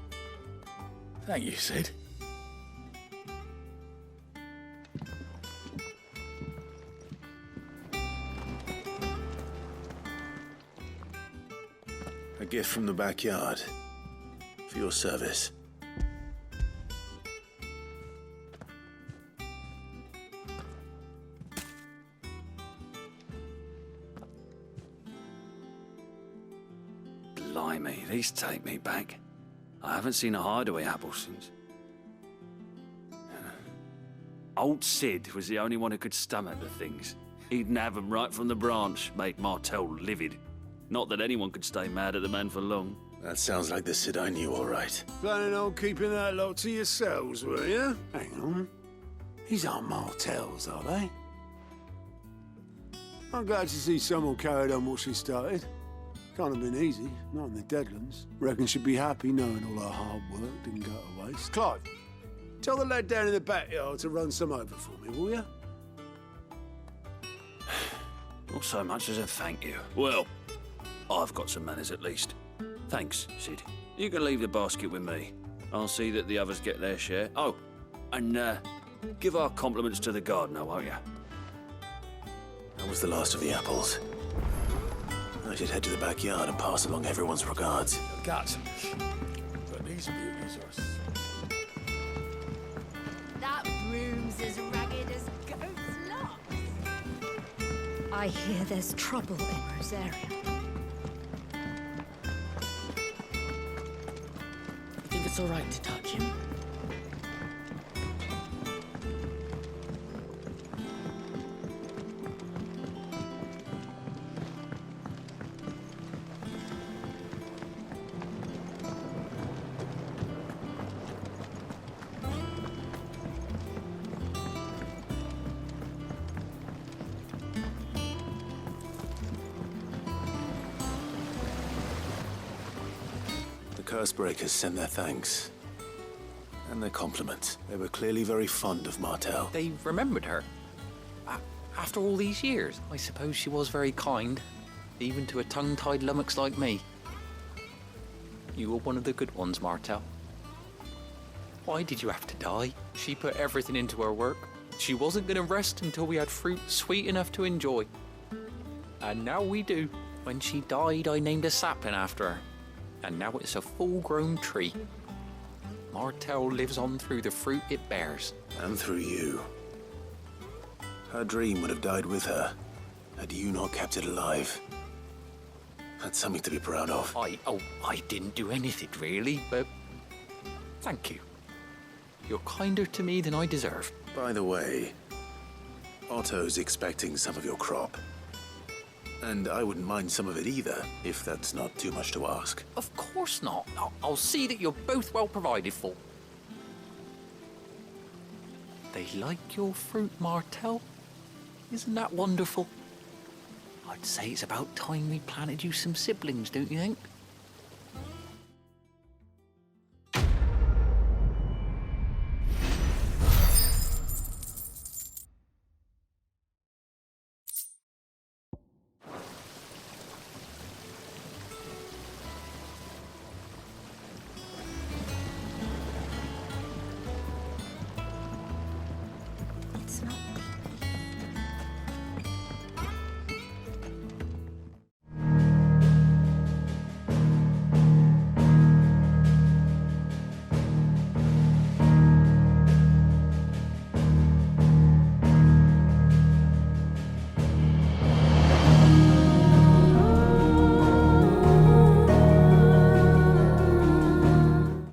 Thank you, Sid. A gift from the backyard. For your service. Blimey, these take me back. I haven't seen a hideaway apple since. Old Sid was the only one who could stomach the things. He'd nab 'em right from the branch, made Martel livid. Not that anyone could stay mad at the man for long. That sounds like the Sid I knew, all right. Planning on keeping that lot to yourselves, were you? Hang on. These aren't Martels, are they? I'm glad to see someone carried on what she started. Can't have been easy, not in the Deadlands. Reckon she'd be happy knowing all her hard work didn't go to waste. Clive, tell the lad down in the backyard to run some over for me, will you? Not so much as a thank you. Well, I've got some manners at least. Thanks, Sid. You can leave the basket with me. I'll see that the others get their share. Oh, and give our compliments to the gardener, won't you? That was the last of the apples. I should head to the backyard and pass along everyone's regards. Gut. But these beauties are... That room's as ragged as goat's locks. I hear there's trouble in Rosaria. You think it's all right to touch him? Cursebreakers send their thanks. And their compliments. They were clearly very fond of Martel. They remembered her. After all these years, I suppose she was very kind, even to a tongue-tied lummox like me. You were one of the good ones, Martel. Why did you have to die? She put everything into her work. She wasn't going to rest until we had fruit sweet enough to enjoy. And now we do. When she died, I named a sapling after her. And now it's a full-grown tree. Martel lives on through the fruit it bears. And through you. Her dream would have died with her, had you not kept it alive. That's something to be proud of. I didn't do anything, really, but thank you. You're kinder to me than I deserve. By the way, Otto's expecting some of your crop. And I wouldn't mind some of it either, if that's not too much to ask. Of course not. I'll see that you're both well provided for. They like your fruit, Martel. Isn't that wonderful? I'd say it's about time we planted you some siblings, don't you think? It's not